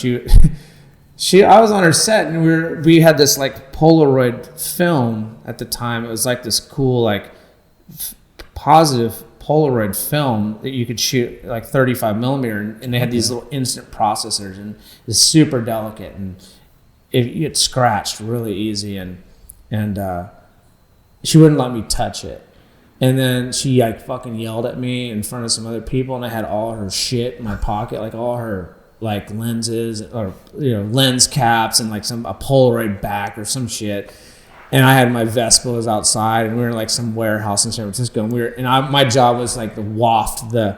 I was on her set, and we had this like Polaroid film at the time. It was like this cool like positive Polaroid film that you could shoot like 35 millimeter, and they had these little instant processors, and it's super delicate, and it gets scratched really easy, and she wouldn't let me touch it. And then she like fucking yelled at me in front of some other people, and I had all her shit in my pocket, like all her like lenses or lens caps and like a Polaroid back or some shit. And I had my Vespas outside, and we were in like some warehouse in San Francisco, and my job was like to waft the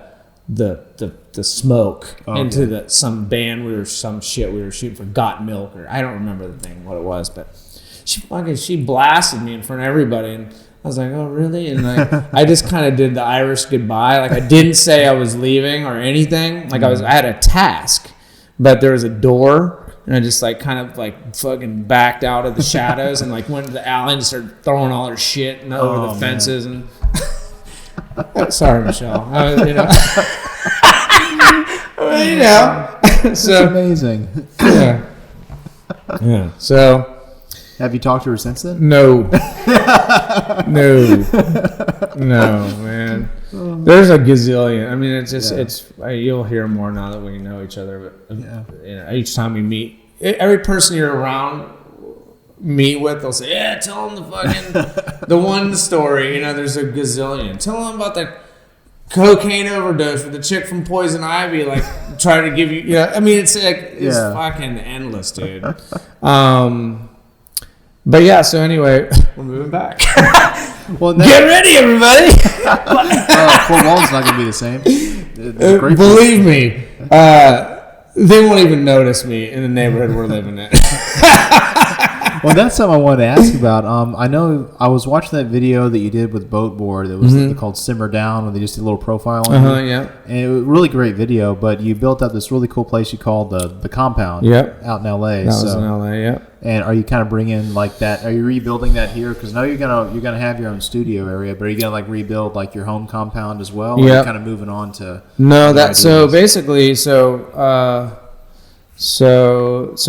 smoke into some band we were shooting for Got Milk, or I don't remember what it was, but she blasted me in front of everybody, and I was like, "Oh, really?" And like, I just kind of did the Irish goodbye. Like, I didn't say I was leaving or anything. Like, I had a task, but there was a door, and I just like kind of like fucking backed out of the shadows and like went to the alley and started throwing all her shit over the fences. And sorry, Michelle. It's amazing. Yeah. So. Have you talked to her since then? No, man. There's a gazillion. I mean, it's just you'll hear more now that we know each other. But each time we meet, every person you're around with, they'll say, "Yeah, tell them the one story." There's a gazillion. Tell them about the cocaine overdose with the chick from Poison Ivy, like trying to give you. I mean, it's like it's fucking endless, dude. But yeah, so anyway, we're moving back. Well, get ready, everybody. Fort Walton's not going to be the same. Believe me, they won't even notice me in the neighborhood we're living in. Well, that's something I wanted to ask about. I know I was watching that video that you did with Bote Board. That was called "Simmer Down," where they just did a little profile on you. Yeah. And it was a really great video. But you built up this really cool place you called the Compound. Yep. Out in L.A. That was in L.A. Yep. And are you kind of bringing like that? Are you rebuilding that here? Because now you're gonna have your own studio area, but are you gonna like rebuild like your home compound as well? Or are you kind of moving on to so basically So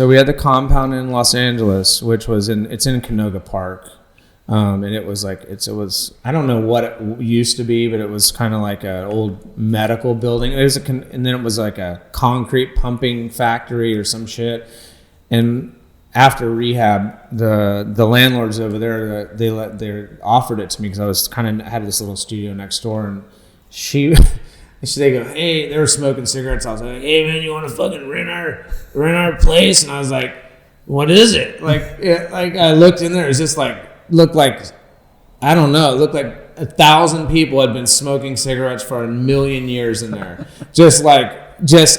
we had the compound in Los Angeles, which was it's in Canoga Park, and it was like it was I don't know what it used to be, but it was kind of like an old medical building. And then it was like a concrete pumping factory or some shit. And after rehab, the landlords over there they offered it to me because I had this little studio next door, and they go, hey, they were smoking cigarettes. I was like, hey man, you want to fucking rent our place? And I was like, what is it? Like I looked in there, it was just looked like I don't know, it looked like 1,000 people had been smoking cigarettes for 1,000,000 years in there. just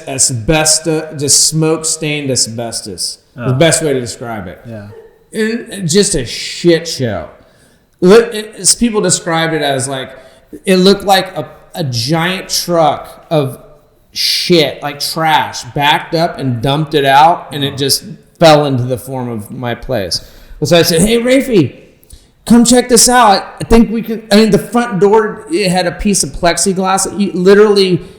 asbestos, just smoke stained asbestos. The best way to describe it. Yeah. And just a shit show. People described it as like, it looked like a giant truck of shit, like trash, backed up and dumped it out, and it just fell into the form of my place. So I said, hey, Rafi, come check this out. I think we could. I mean, the front door, it had a piece of plexiglass.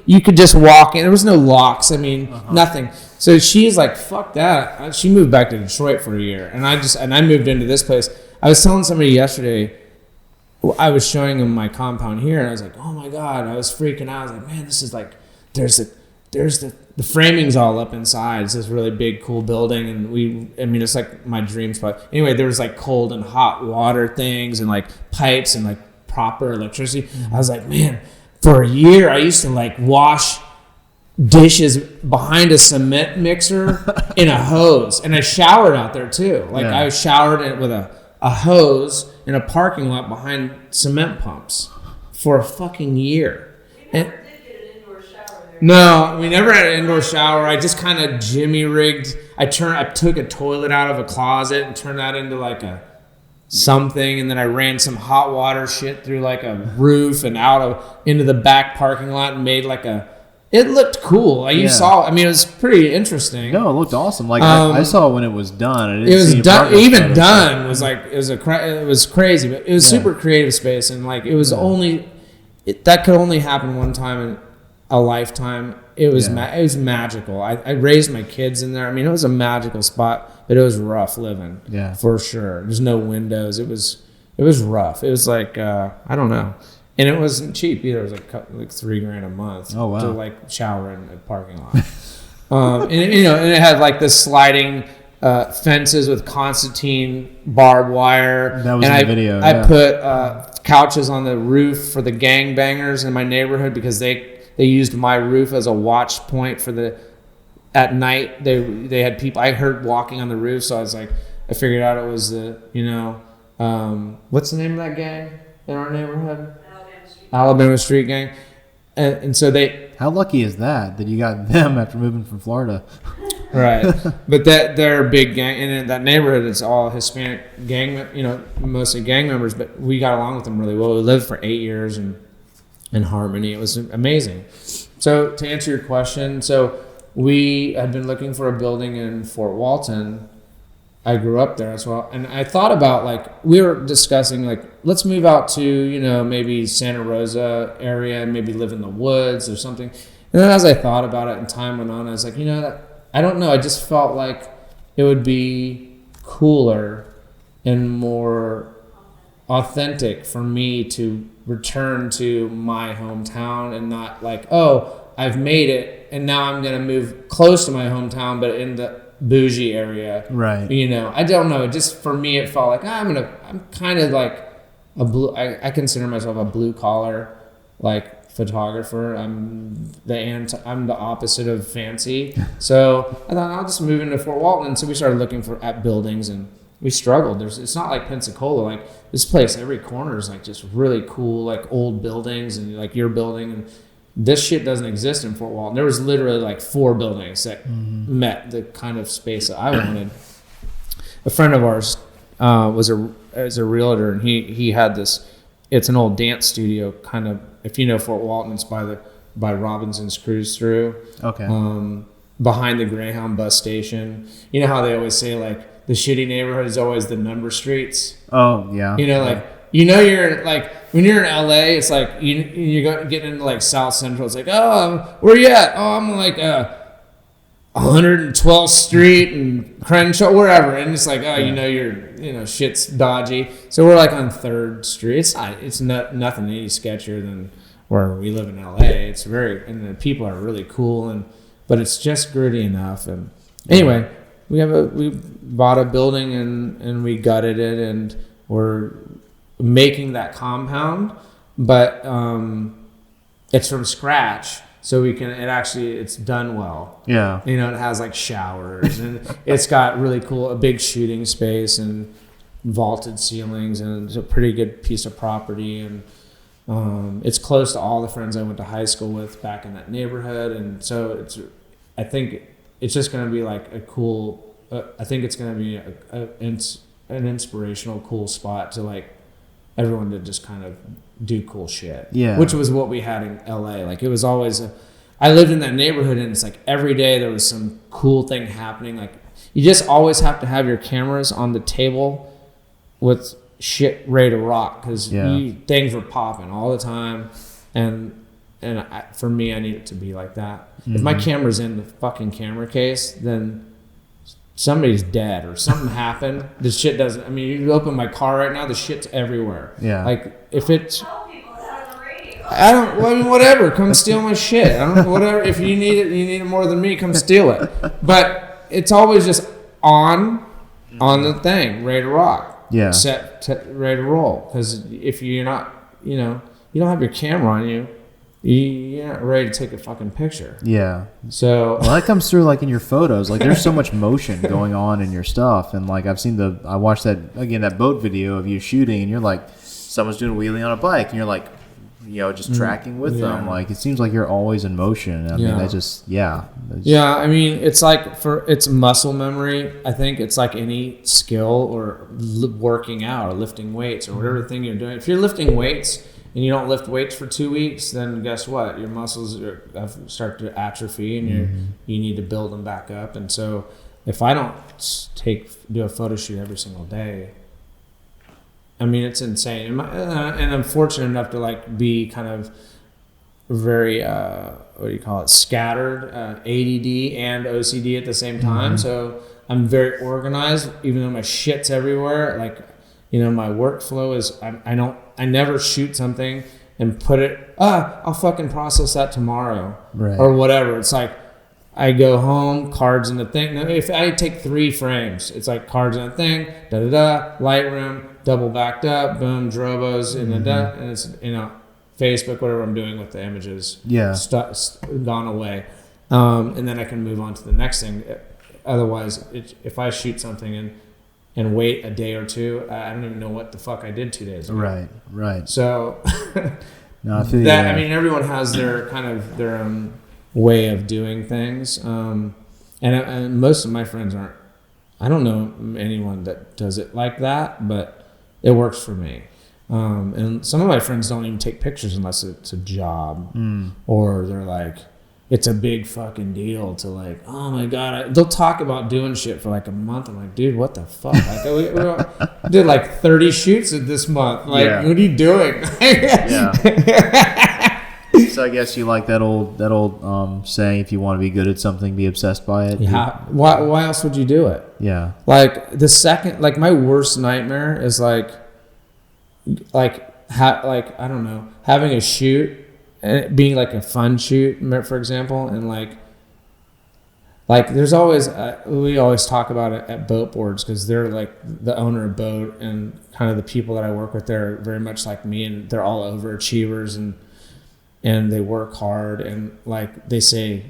You could just walk in. There was no locks. I mean, nothing. So she's like, fuck that. She moved back to Detroit for a year, and I moved into this place. I was telling somebody yesterday, I was showing him my compound here, and I was like, oh my God, I was freaking out. I was like, man, this is like, there's the framing's all up inside. It's this really big, cool building, and it's like my dream spot. Anyway, there was like cold and hot water things and like pipes and like proper electricity. I was like, man, for a year I used to like wash dishes behind a cement mixer in a hose, and I showered out there too. Like I showered it with a hose in a parking lot behind cement pumps for a fucking year. We never did get an indoor shower there. No, we never had an indoor shower. I just kind of jimmy rigged. I took a toilet out of a closet and turned that into like a something, and then I ran some hot water shit through like a roof and into the back parking lot and made like it looked cool. It was pretty interesting. No, it looked awesome. Like I saw when it was done. It was done. Even done was like it was crazy, but it was super creative space, and like it was that could only happen one time in a lifetime. It was it was magical. I raised my kids in there. I mean, it was a magical spot, but it was rough living. Yeah, for sure. There's no windows. It was rough. It was like I don't know. And it wasn't cheap either. It was like $3,000 a month to like shower in a parking lot. And it had like this sliding fences with Constantine barbed wire. That was in the video. I put couches on the roof for the gangbangers in my neighborhood because they used my roof as a watch point at night. They had people I heard walking on the roof, so I figured out it was what's the name of that gang in our neighborhood? Alabama Street Gang. And so How lucky is that you got them after moving from Florida? Right. But they're a big gang. And in that neighborhood, it's all Hispanic gang, mostly gang members. But we got along with them really well. We lived for 8 years in harmony. It was amazing. So to answer your question, so we had been looking for a building in Fort Walton. I grew up there as well, and I thought about we were discussing let's move out to maybe Santa Rosa area and maybe live in the woods or something. And then as I thought about it and time went on, I was like, I don't know. I just felt like it would be cooler and more authentic for me to return to my hometown and not I've made it and now I'm gonna move close to my hometown, but in the bougie area, right? I don't know. Just for me, it felt like I'm kind of like a blue. I consider myself a blue collar, photographer. I'm the opposite of fancy. So I thought I'll just move into Fort Walton. And so we started looking at buildings, and we struggled. It's not like Pensacola. This place, every corner is just really cool, old buildings, and your building and. This shit doesn't exist in Fort Walton. There was literally 4 buildings that met the kind of space that I wanted. A friend of ours was a realtor, and he had this. It's an old dance studio, kind of. If you know Fort Walton, it's by Robinson's Cruise Through. Okay. Behind the Greyhound bus station. You know how they always say like the shitty neighborhood is always the number streets. Oh yeah. You know, like you're like when you're in LA, it's like you're getting into like South Central. It's like, oh, where you at? Oh, I'm like 112th Street and Crenshaw, wherever. And it's like, oh, shit's dodgy. So we're like on 3rd Street. It's nothing any sketchier than where we live in LA. It's and the people are really cool, but it's just gritty enough. And anyway, we bought a building and we gutted it, and we're making that compound, but it's from scratch. So it's done well. Yeah. It has like showers, and it's got really cool, a big shooting space and vaulted ceilings, and it's a pretty good piece of property. And it's close to all the friends I went to high school with back in that neighborhood. And so I think it's just going to be like a cool, I think it's going to be an inspirational, cool spot to like everyone to just kind of do cool shit. Yeah. Which was what we had in LA. Like it was always I lived in that neighborhood, and it's like every day there was some cool thing happening. Like you just always have to have your cameras on the table with shit ready to rock, because things were popping all the time. And for me, I need it to be like that. Mm-hmm. If my camera's in the fucking camera case, then somebody's dead or something happened. This shit doesn't. I mean, you open my car right now, the shit's everywhere. Yeah. Like if it's. Tell people that on the radio. I mean, whatever. Come steal my shit. I don't. Whatever. If you need it more than me. Come steal it. But it's always just on the thing, ready to rock. Yeah. Ready to roll. Because if you're not, you don't have your camera on you. You're not ready to take a fucking picture. Yeah. So well, that comes through like in your photos. Like there's so much motion going on in your stuff, and like I watched that boat video of you shooting, and you're like, someone's doing a wheelie on a bike, and you're like, just tracking with them. Like it seems like you're always in motion. I mean, that just Yeah, I mean, it's like it's muscle memory. I think it's like any skill or working out or lifting weights or whatever thing you're doing. If you're lifting weights and you don't lift weights for 2 weeks, then guess what? Your muscles start to atrophy, and you need to build them back up. And so if I don't do a photo shoot every single day, I mean, it's insane. And I'm fortunate enough to like be kind of very, scattered, ADD and OCD at the same time. So I'm very organized, even though my shit's everywhere. Like, my workflow is I never shoot something and put it, I'll fucking process that tomorrow, right, or whatever. It's like I go home, cards in the thing. Now, if I take 3 frames, it's like cards in the thing, Lightroom, double backed up, boom, Drobos, and it's, Facebook, whatever I'm doing with the images, gone away. And then I can move on to the next thing. Otherwise, if I shoot something and wait a day or two, I don't even know what the fuck I did 2 days ago. Right. So no, I feel that. I mean, everyone has their kind of their own way of doing things, and most of my friends aren't. I don't know anyone that does it like that, but it works for me. And some of my friends don't even take pictures unless it's a job, or they're like, it's a big fucking deal to like, oh my God. They'll talk about doing shit for like a month. I'm like, dude, what the fuck? Like, we did like 30 shoots this month. Like, what are you doing? So I guess you like that old saying, if you want to be good at something, be obsessed by it. Yeah. Why else would you do it? Yeah. Like my worst nightmare is like I don't know, having a shoot and it being like a fun shoot, for example, and like there's always we always talk about it at Bote Boards, because they're like the owner of Bote, and kind of the people that I work with, they're very much like me, and they're all overachievers, and they work hard, and like they say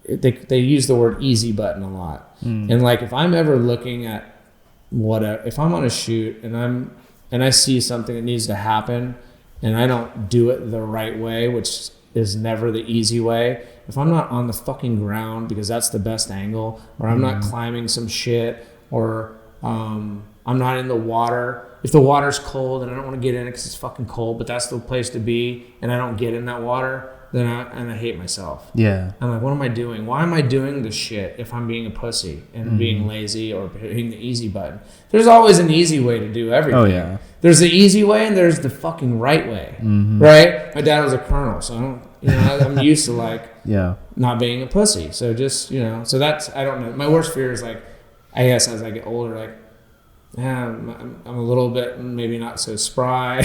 they use the word easy button a lot. And like if I'm ever looking at if I'm on a shoot and I see something that needs to happen, and I don't do it the right way, which is never the easy way. If I'm not on the fucking ground because that's the best angle, or I'm not climbing some shit, or I'm I'm not in the water. If the water's cold and I don't want to get in it because it's fucking cold, but that's the place to be, and I don't get in that water, then I hate myself. Yeah. I'm like, what am I doing? Why am I doing this shit if I'm being a pussy and being lazy or hitting the easy button? There's always an easy way to do everything. Oh, yeah. There's the easy way and there's the fucking right way, right? My dad was a colonel, so I don't, I'm used to like not being a pussy. So just, so that's, I don't know. My worst fear is like, I guess as I get older, like, I'm a little bit maybe not so spry,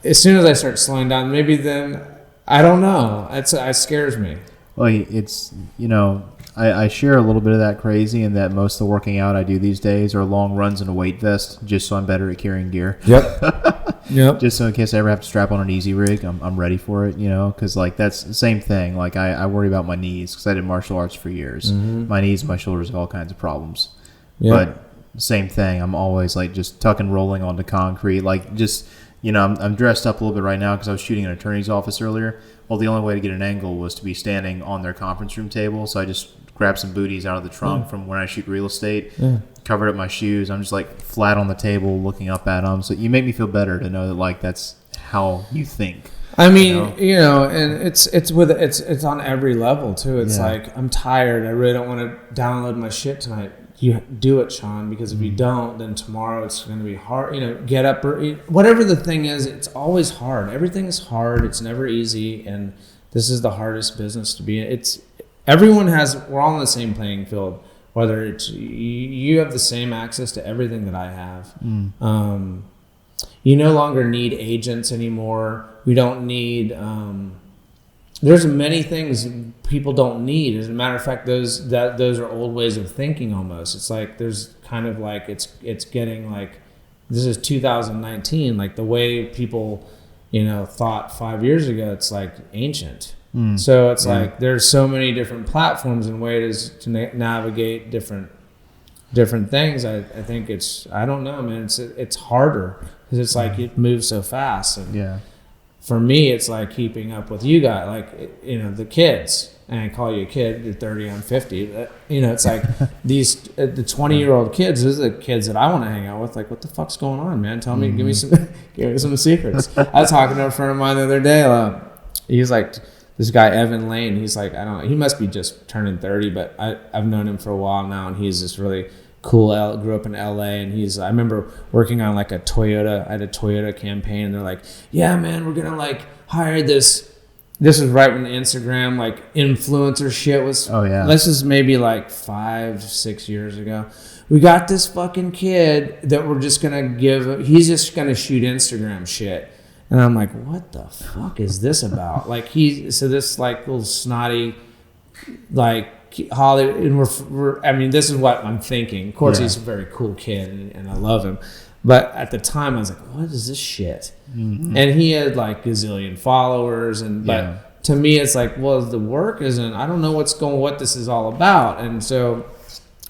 as soon as I start slowing down, maybe then, I don't know. It scares me. Well, it's, I share a little bit of that crazy in that most of the working out I do these days are long runs in a weight vest, just so I'm better at carrying gear. Yep. Just so in case I ever have to strap on an easy rig, I'm ready for it, because like that's the same thing. Like I worry about my knees because I did martial arts for years. My knees, my shoulders have all kinds of problems. But same thing. I'm always like just tuck and rolling onto concrete, like just. I'm dressed up a little bit right now because I was shooting an attorney's office earlier. Well, the only way to get an angle was to be standing on their conference room table. So I just grabbed some booties out of the trunk from when I shoot real estate, covered up my shoes. I'm just like flat on the table looking up at them. So you make me feel better to know that like that's how you think. I mean, and it's on every level too. It's like, I'm tired. I really don't want to download my shit tonight. You do it, Sean, because if you don't, then tomorrow it's going to be hard. Get up or whatever the thing is. It's always hard. Everything is hard. It's never easy, and this is the hardest business to be in. We're all on the same playing field. Whether it's you have the same access to everything that I have. You no longer need agents anymore. We don't need. There's many things people don't need. As a matter of fact, those are old ways of thinking almost. It's like there's kind of like it's getting like this is 2019. Like the way people thought 5 years ago, it's like ancient. So it's like there's so many different platforms and ways to navigate different things. I think I don't know, man. It's harder because it's like it moves so fast. And for me, it's like keeping up with you guys, like, the kids. And I call you a kid, you're 30, I'm 50. But, it's like these, the 20-year-old kids, those are the kids that I want to hang out with. Like, what the fuck's going on, man? Tell me, give me some secrets. I was talking to a friend of mine the other day. He's like, this guy, Evan Lane, he's like, I don't know, he must be just turning 30, but I've known him for a while now, and he's just really cool. Grew up in LA, and I remember working on like I had a Toyota campaign, and they're like, yeah, man, we're gonna like hire this was right when Instagram like influencer shit was. This is maybe like 5-6 years ago. We got this fucking kid that we're just gonna he's just gonna shoot Instagram shit. And I'm like, what the fuck is this about? Like this like little snotty like Hollywood, and this is what I'm thinking. Of course, he's a very cool kid, and I love him. But at the time, I was like, "What is this shit?" And he had like gazillion followers, but to me, it's like, well, the work isn't. I don't know what this is all about, and so.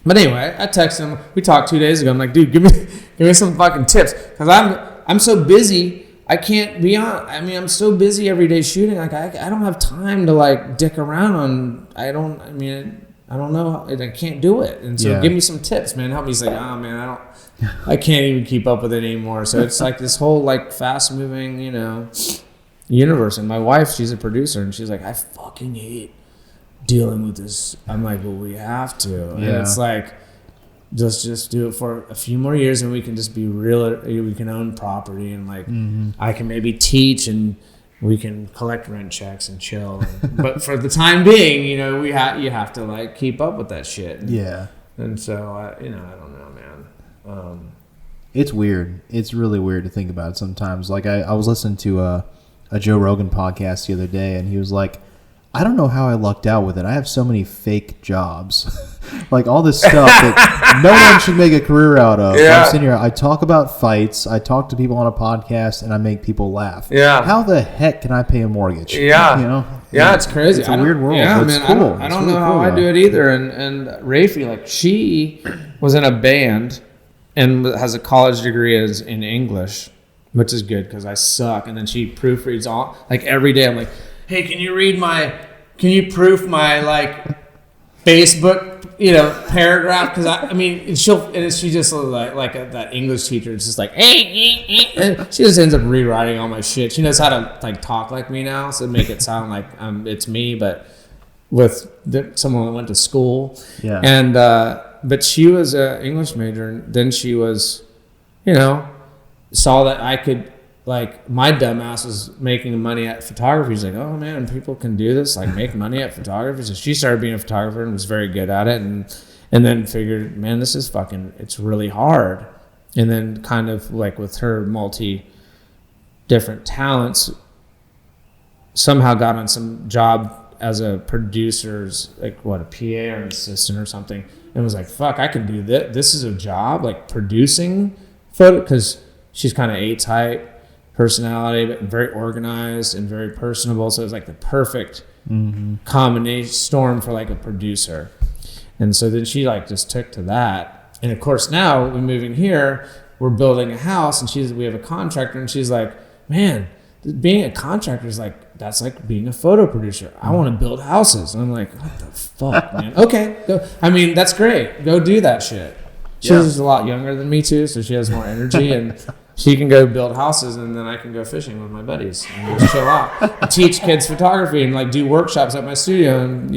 But anyway, I texted him. We talked 2 days ago. I'm like, dude, give me some fucking tips, because I'm so busy. I can't be on. I'm so busy every day shooting. Like I don't have time to like dick around on. I don't know. I can't do it. And so give me some tips, man. Help me. He's like, oh man, I can't even keep up with it anymore. So it's like this whole like fast moving, universe. And my wife, she's a producer, and she's like, I fucking hate dealing with this. I'm like, well, we have to. And it's like, just do it for a few more years, and we can just be real. We can own property, and like I can maybe teach, and we can collect rent checks and chill. But for the time being, you have to like keep up with that shit. And so I don't know, man. It's weird. It's really weird to think about it sometimes. Like I was listening to a Joe Rogan podcast the other day, and he was like, I don't know how I lucked out with it. I have so many fake jobs. Like all this stuff that no one should make a career out of. I'm sitting here, I talk about fights, I talk to people on a podcast, and I make people laugh. How the heck can I pay a mortgage? It's crazy. It's a weird world. It's man, cool. I don't know how I do it either. And Rafi, like, she was in a band and has a college degree in English, which is good because I suck. And then she proofreads all, like every day. I'm like, hey, can you proof my like Facebook paragraph, because I mean, she just like that English teacher. It's just like, and she just ends up rewriting all my shit. She knows how to like talk like me now, so make it sound like it's me, but with someone that went to school. Yeah. And but she was an English major, and then she was, saw that I could. Like, my dumbass was making money at photography. She's like, oh man, people can do this, like make money at photography. So she started being a photographer and was very good at it, and then figured, man, this is it's really hard. And then kind of like with her different talents, somehow got on some job as a producer's, like a PA or an assistant or something, and was like, fuck, I can do this. This is a job, like producing photo, because she's kind of A-type personality, but very organized and very personable. So it was like the perfect combination storm for like a producer. And so then she like just took to that. And of course now we're moving here, we're building a house, and we have a contractor, and she's like, man, being a contractor is like, that's like being a photo producer. I want to build houses. And I'm like, what the fuck, man? Okay, go. I mean, that's great. Go do that shit. She's a lot younger than me too, so she has more energy, and she can go build houses, and then I can go fishing with my buddies and just chill out. I teach kids photography and like do workshops at my studio, and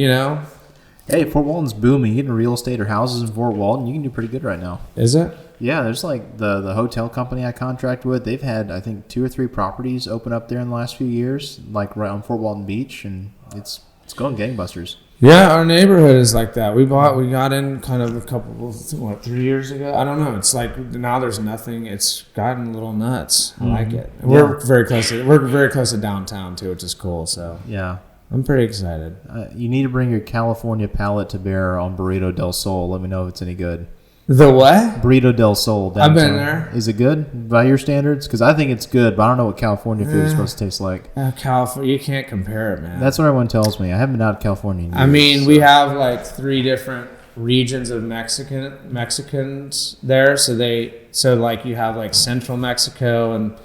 Hey, Fort Walton's booming. You get in real estate or houses in Fort Walton, you can do pretty good right now. Is it? Yeah, there's like the hotel company I contract with. They've had, I think, 2 or 3 properties open up there in the last few years, like right on Fort Walton Beach, and it's going gangbusters. Yeah, our neighborhood is like that. We got in kind of a couple, 3 years ago? I don't know. It's like now there's nothing. It's gotten a little nuts. I like it. And we're very close to downtown too, which is cool. So yeah, I'm pretty excited. You need to bring your California palate to bear on Burrito del Sol. Let me know if it's any good. The what? Burrito del Sol. Downtown. I've been there. Is it good by your standards? Because I think it's good, but I don't know what California food is supposed to taste like. California, you can't compare it, man. That's what everyone tells me. I haven't been out of California in years. I mean, we have like 3 different regions of Mexicans there. So like you have like Central Mexico and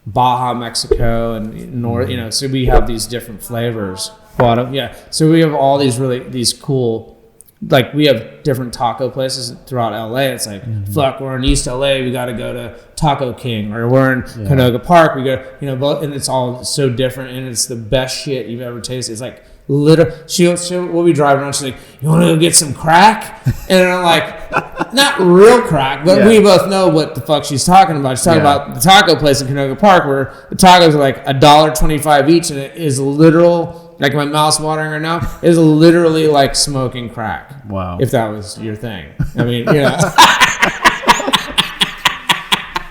Baja Mexico and North. So we have these different flavors. So we have all these cool. Like, we have different taco places throughout LA. It's like, fuck, we're in East LA, we got to go to Taco King, or we're in Canoga Park, we go, and it's all so different, and it's the best shit you've ever tasted. It's like, we'll be driving around, she's like, you want to go get some crack? And I'm like, not real crack, but we both know what the fuck she's talking about. She's talking about the taco place in Canoga Park, where the tacos are like $1.25 each, and it is literal. Like, my mouth's watering right now, is literally like smoking crack. Wow. If that was your thing. I mean, I'll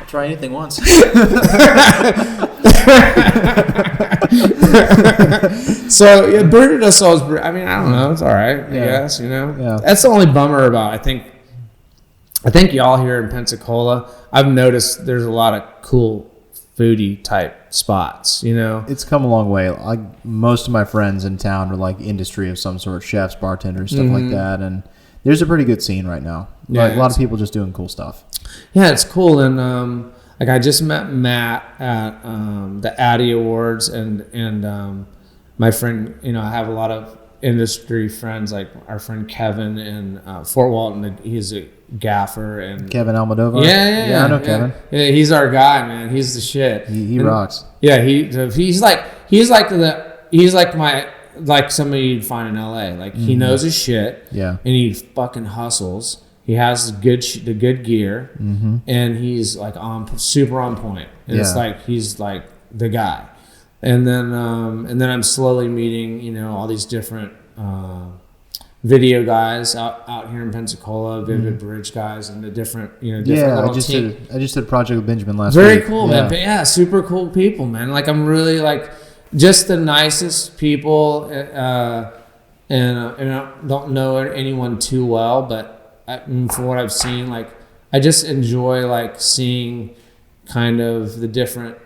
try anything once. So, Burrito del Sol is, I mean, I don't know. It's all right, I guess, Yeah. That's the only bummer about, I think y'all here in Pensacola, I've noticed there's a lot of cool foodie type spots, It's come a long way. Like, most of my friends in town are like industry of some sort, chefs, bartenders, stuff like that, and there's a pretty good scene right now. Like, a lot of people just doing cool stuff. Yeah, it's cool. And like, I just met Matt at the Addy Awards, and my friend, I have a lot of industry friends, like our friend Kevin in Fort Walton. He's a gaffer, and Kevin Almodovar. Yeah, I know Kevin. Yeah, he's our guy, man. He's the shit. He rocks. Yeah, he's like somebody you'd find in LA. Like, he knows his shit. Yeah, and he fucking hustles. He has the good gear, and he's like super on point. And it's like he's like the guy. And then I'm slowly meeting all these different video guys out here in Pensacola, Vivid Bridge guys, and the different I just did a project with Benjamin last week. Very week. Cool, man. But yeah, super cool people, man. Like, I'm really like just the nicest people, and I don't know anyone too well, but from what I've seen, like, I just enjoy like seeing kind of the different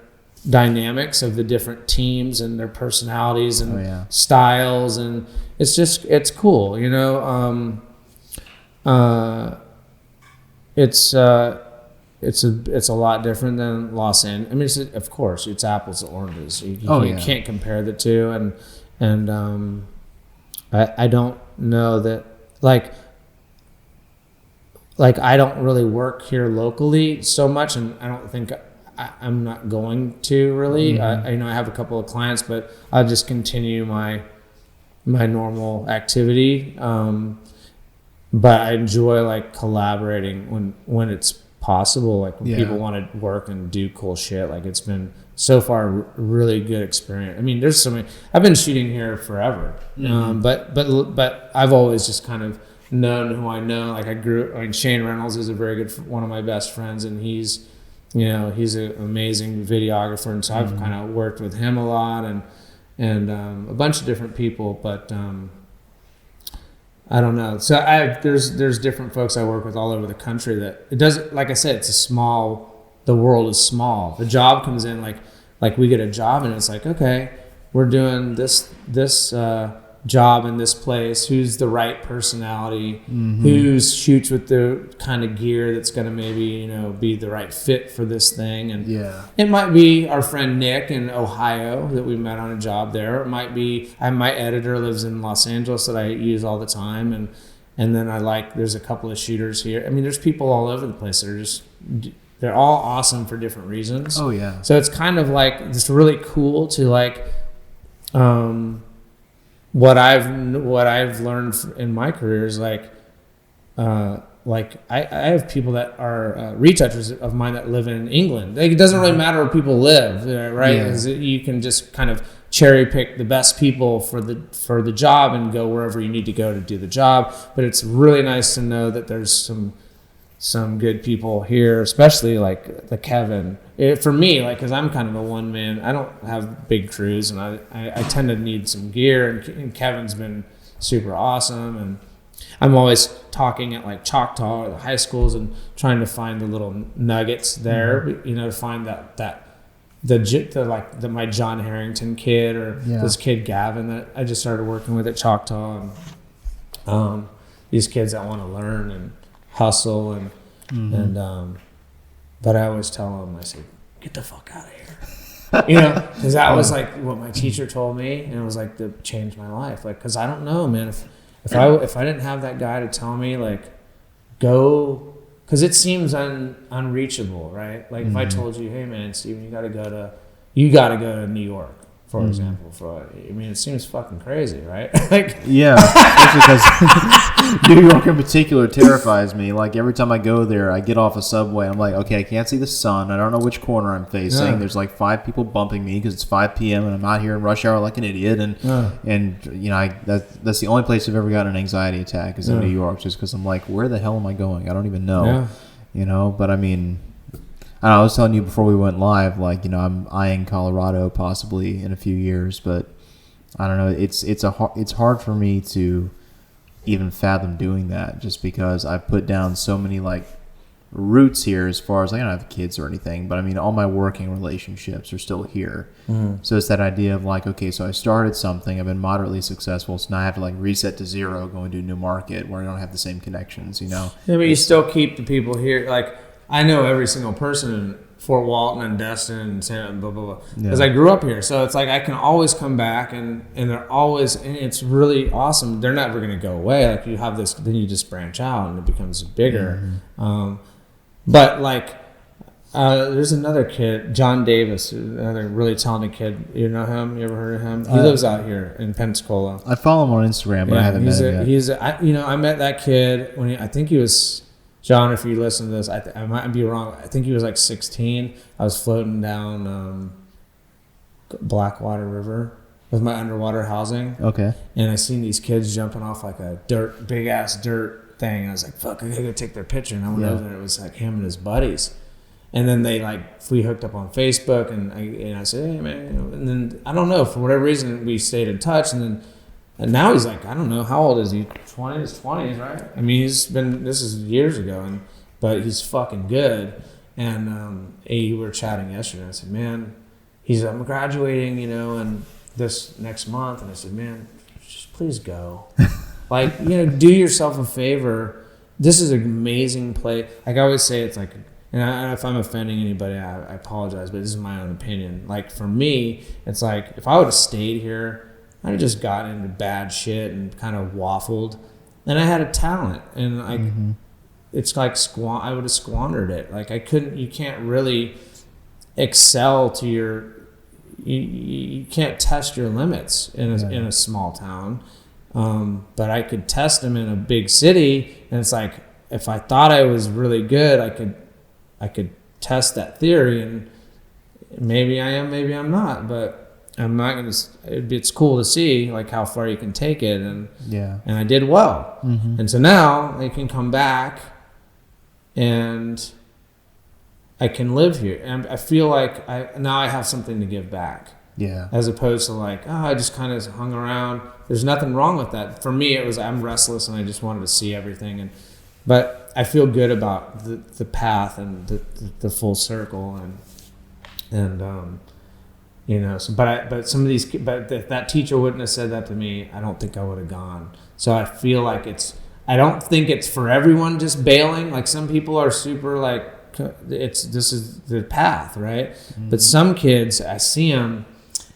dynamics of the different teams and their personalities and styles, and it's cool, it's a lot different than Los Angeles. I mean, of course, it's apples and oranges. You can't compare the two, and I don't know that, like, like I don't really work here locally so much, and I don't think I'm not going to really. I I have a couple of clients, but I'll just continue my normal activity. But I enjoy like collaborating when it's possible, like when people want to work and do cool shit. Like it's been so far a really good experience. I mean, there's so many. I've been shooting here forever, but I've always just kind of known who I know. Like Shane Reynolds is a very good one of my best friends, and he's an amazing videographer, and so I've kind of worked with him a lot, and a bunch of different people, but I don't know. So there's different folks I work with all over the country that it doesn't, like I said, the world is small. The job comes in like we get a job and it's like, okay, we're doing this job in this place. Who's the right personality? Who shoots with the kind of gear that's going to maybe be the right fit for this thing? And it might be our friend Nick in Ohio that we met on a job there. It might be my editor lives in Los Angeles that I use all the time, and then there's a couple of shooters here. I mean, there's people all over the place that are they're all awesome for different reasons. Oh yeah. So it's kind of like just really cool to what I've learned in my career is I have people that are retouchers of mine that live in England. It doesn't really matter where people live, right? Because you can just kind of cherry pick the best people for the job and go wherever you need to go to do the job. But it's really nice to know that there's some good people here, especially like the Kevin. For me, because I'm kind of a one man, I don't have big crews, and I tend to need some gear. And Kevin's been super awesome, and I'm always talking at like Choctaw or the high schools and trying to find the little nuggets there, to find my John Harrington kid or this kid Gavin that I just started working with at Choctaw, and these kids that want to learn and hustle and but I always tell them, I say, get the fuck out of here, because that was like what my teacher told me, and it was like that changed my life. Like, because I don't know, man, if I didn't have that guy to tell me go, because it seems unreachable, right? Like if I told you, hey man, Steven, you got to go to New York, for example. It seems fucking crazy, right? Especially because New York in particular terrifies me. Like every time I go there, I get off a subway, I'm like, okay, I can't see the sun. I don't know which corner I'm facing. Yeah. There's like 5 people bumping me because it's 5 p.m. and I'm out here in rush hour like an idiot. And that's the only place I've ever gotten an anxiety attack is in New York, just because I'm like, where the hell am I going? I don't even know. But I mean, I was telling you before we went live, I'm eyeing Colorado possibly in a few years, but I don't know. It's hard for me to even fathom doing that, just because I've put down so many roots here as far as I don't have kids or anything, but I mean all my working relationships are still here. So it's that idea of okay, so I started something, I've been moderately successful, so now I have to reset to zero, go into a new market where I don't have the same connections. Yeah, but you still keep the people here. I know every single person in Fort Walton and Destin and San blah, blah, blah. Because I grew up here. So it's I can always come back and they're always, and it's really awesome. They're never going to go away. You have this, then you just branch out and it becomes bigger. But there's another kid, John Davis, another really talented kid. You know him? You ever heard of him? He lives out here in Pensacola. I follow him on Instagram, but I haven't met him yet. I met that kid when I think he was, John, if you listen to this, I might be wrong. I think he was 16. I was floating down Blackwater River with my underwater housing. Okay. And I seen these kids jumping off a big ass dirt thing. I was like, fuck, I gotta go take their picture. And I went over there. It was him and his buddies. And then we hooked up on Facebook, and I said, hey man. And then I don't know, for whatever reason we stayed in touch, and now he's I don't know, how old is he? 20s, right? I mean, this is years ago, but he's fucking good. And we were chatting yesterday. I said, man, I'm graduating, and this next month. And I said, man, just please go. Do yourself a favor. This is an amazing place. I always say it's and if I'm offending anybody, I apologize, but this is my own opinion. For me, it's if I would have stayed here, I'd have just gotten into bad shit and kind of waffled. And I had a talent, and it's like I would have squandered it. Like you can't really excel to you can't test your limits in a small town. But I could test them in a big city, and it's like, if I thought I was really good, I could test that theory, and maybe I am, maybe I'm not, but I'm not going to, it's cool to see like how far you can take it. And I did well. Mm-hmm. And so now I can come back and I can live here. And I feel like now I have something to give back. Yeah. As opposed to like, I just kind of hung around. There's nothing wrong with that. For me, it was, I'm restless and I just wanted to see everything. But I feel good about the path and the full circle and you know. So, but some of these, but if that teacher wouldn't have said that to me, I don't think I would have gone. So I feel like I don't think it's for everyone just bailing. Like some people are super like, this is the path, right? Mm-hmm. But some kids, I see them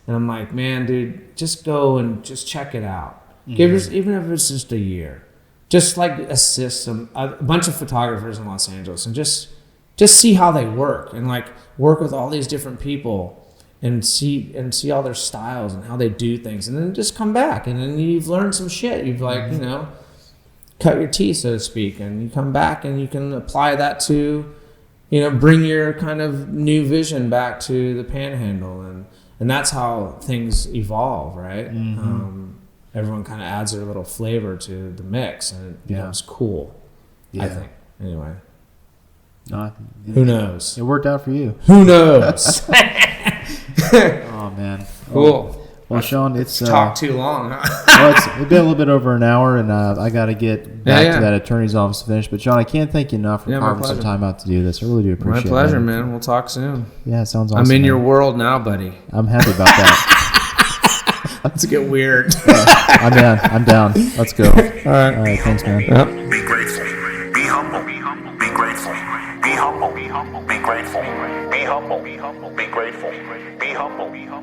and I'm like, man, dude, just go and just check it out. Mm-hmm. Even if it's just a year. Just like assist a bunch of photographers in Los Angeles and just see how they work and like work with all these different people and see all their styles and how they do things, and then just come back and then you've learned some shit. You've like, you know, cut your teeth, so to speak, and you come back and you can apply that to, you know, bring your kind of new vision back to the Panhandle, and that's how things evolve, right? Mm-hmm. Everyone kind of adds their little flavor to the mix, and it becomes cool. I think. Anyway. Who knows? It worked out for you. Who knows? Oh, man. Cool. Well, Sean, it's... talked too long, huh? Well, it's been a little bit over an hour, and I got to get back to that attorney's office to finish. But, Sean, I can't thank you enough for carving some time out to do this. I really do appreciate it. My pleasure, man. We'll talk soon. Yeah, it sounds awesome. I'm in your world now, buddy. I'm happy about that. Let's get weird. I'm down. Let's go. All right. Thanks, man. Yep. Be grateful. Be humble. Be grateful. Be humble. Be grateful. Be humble. Be grateful. Be humble.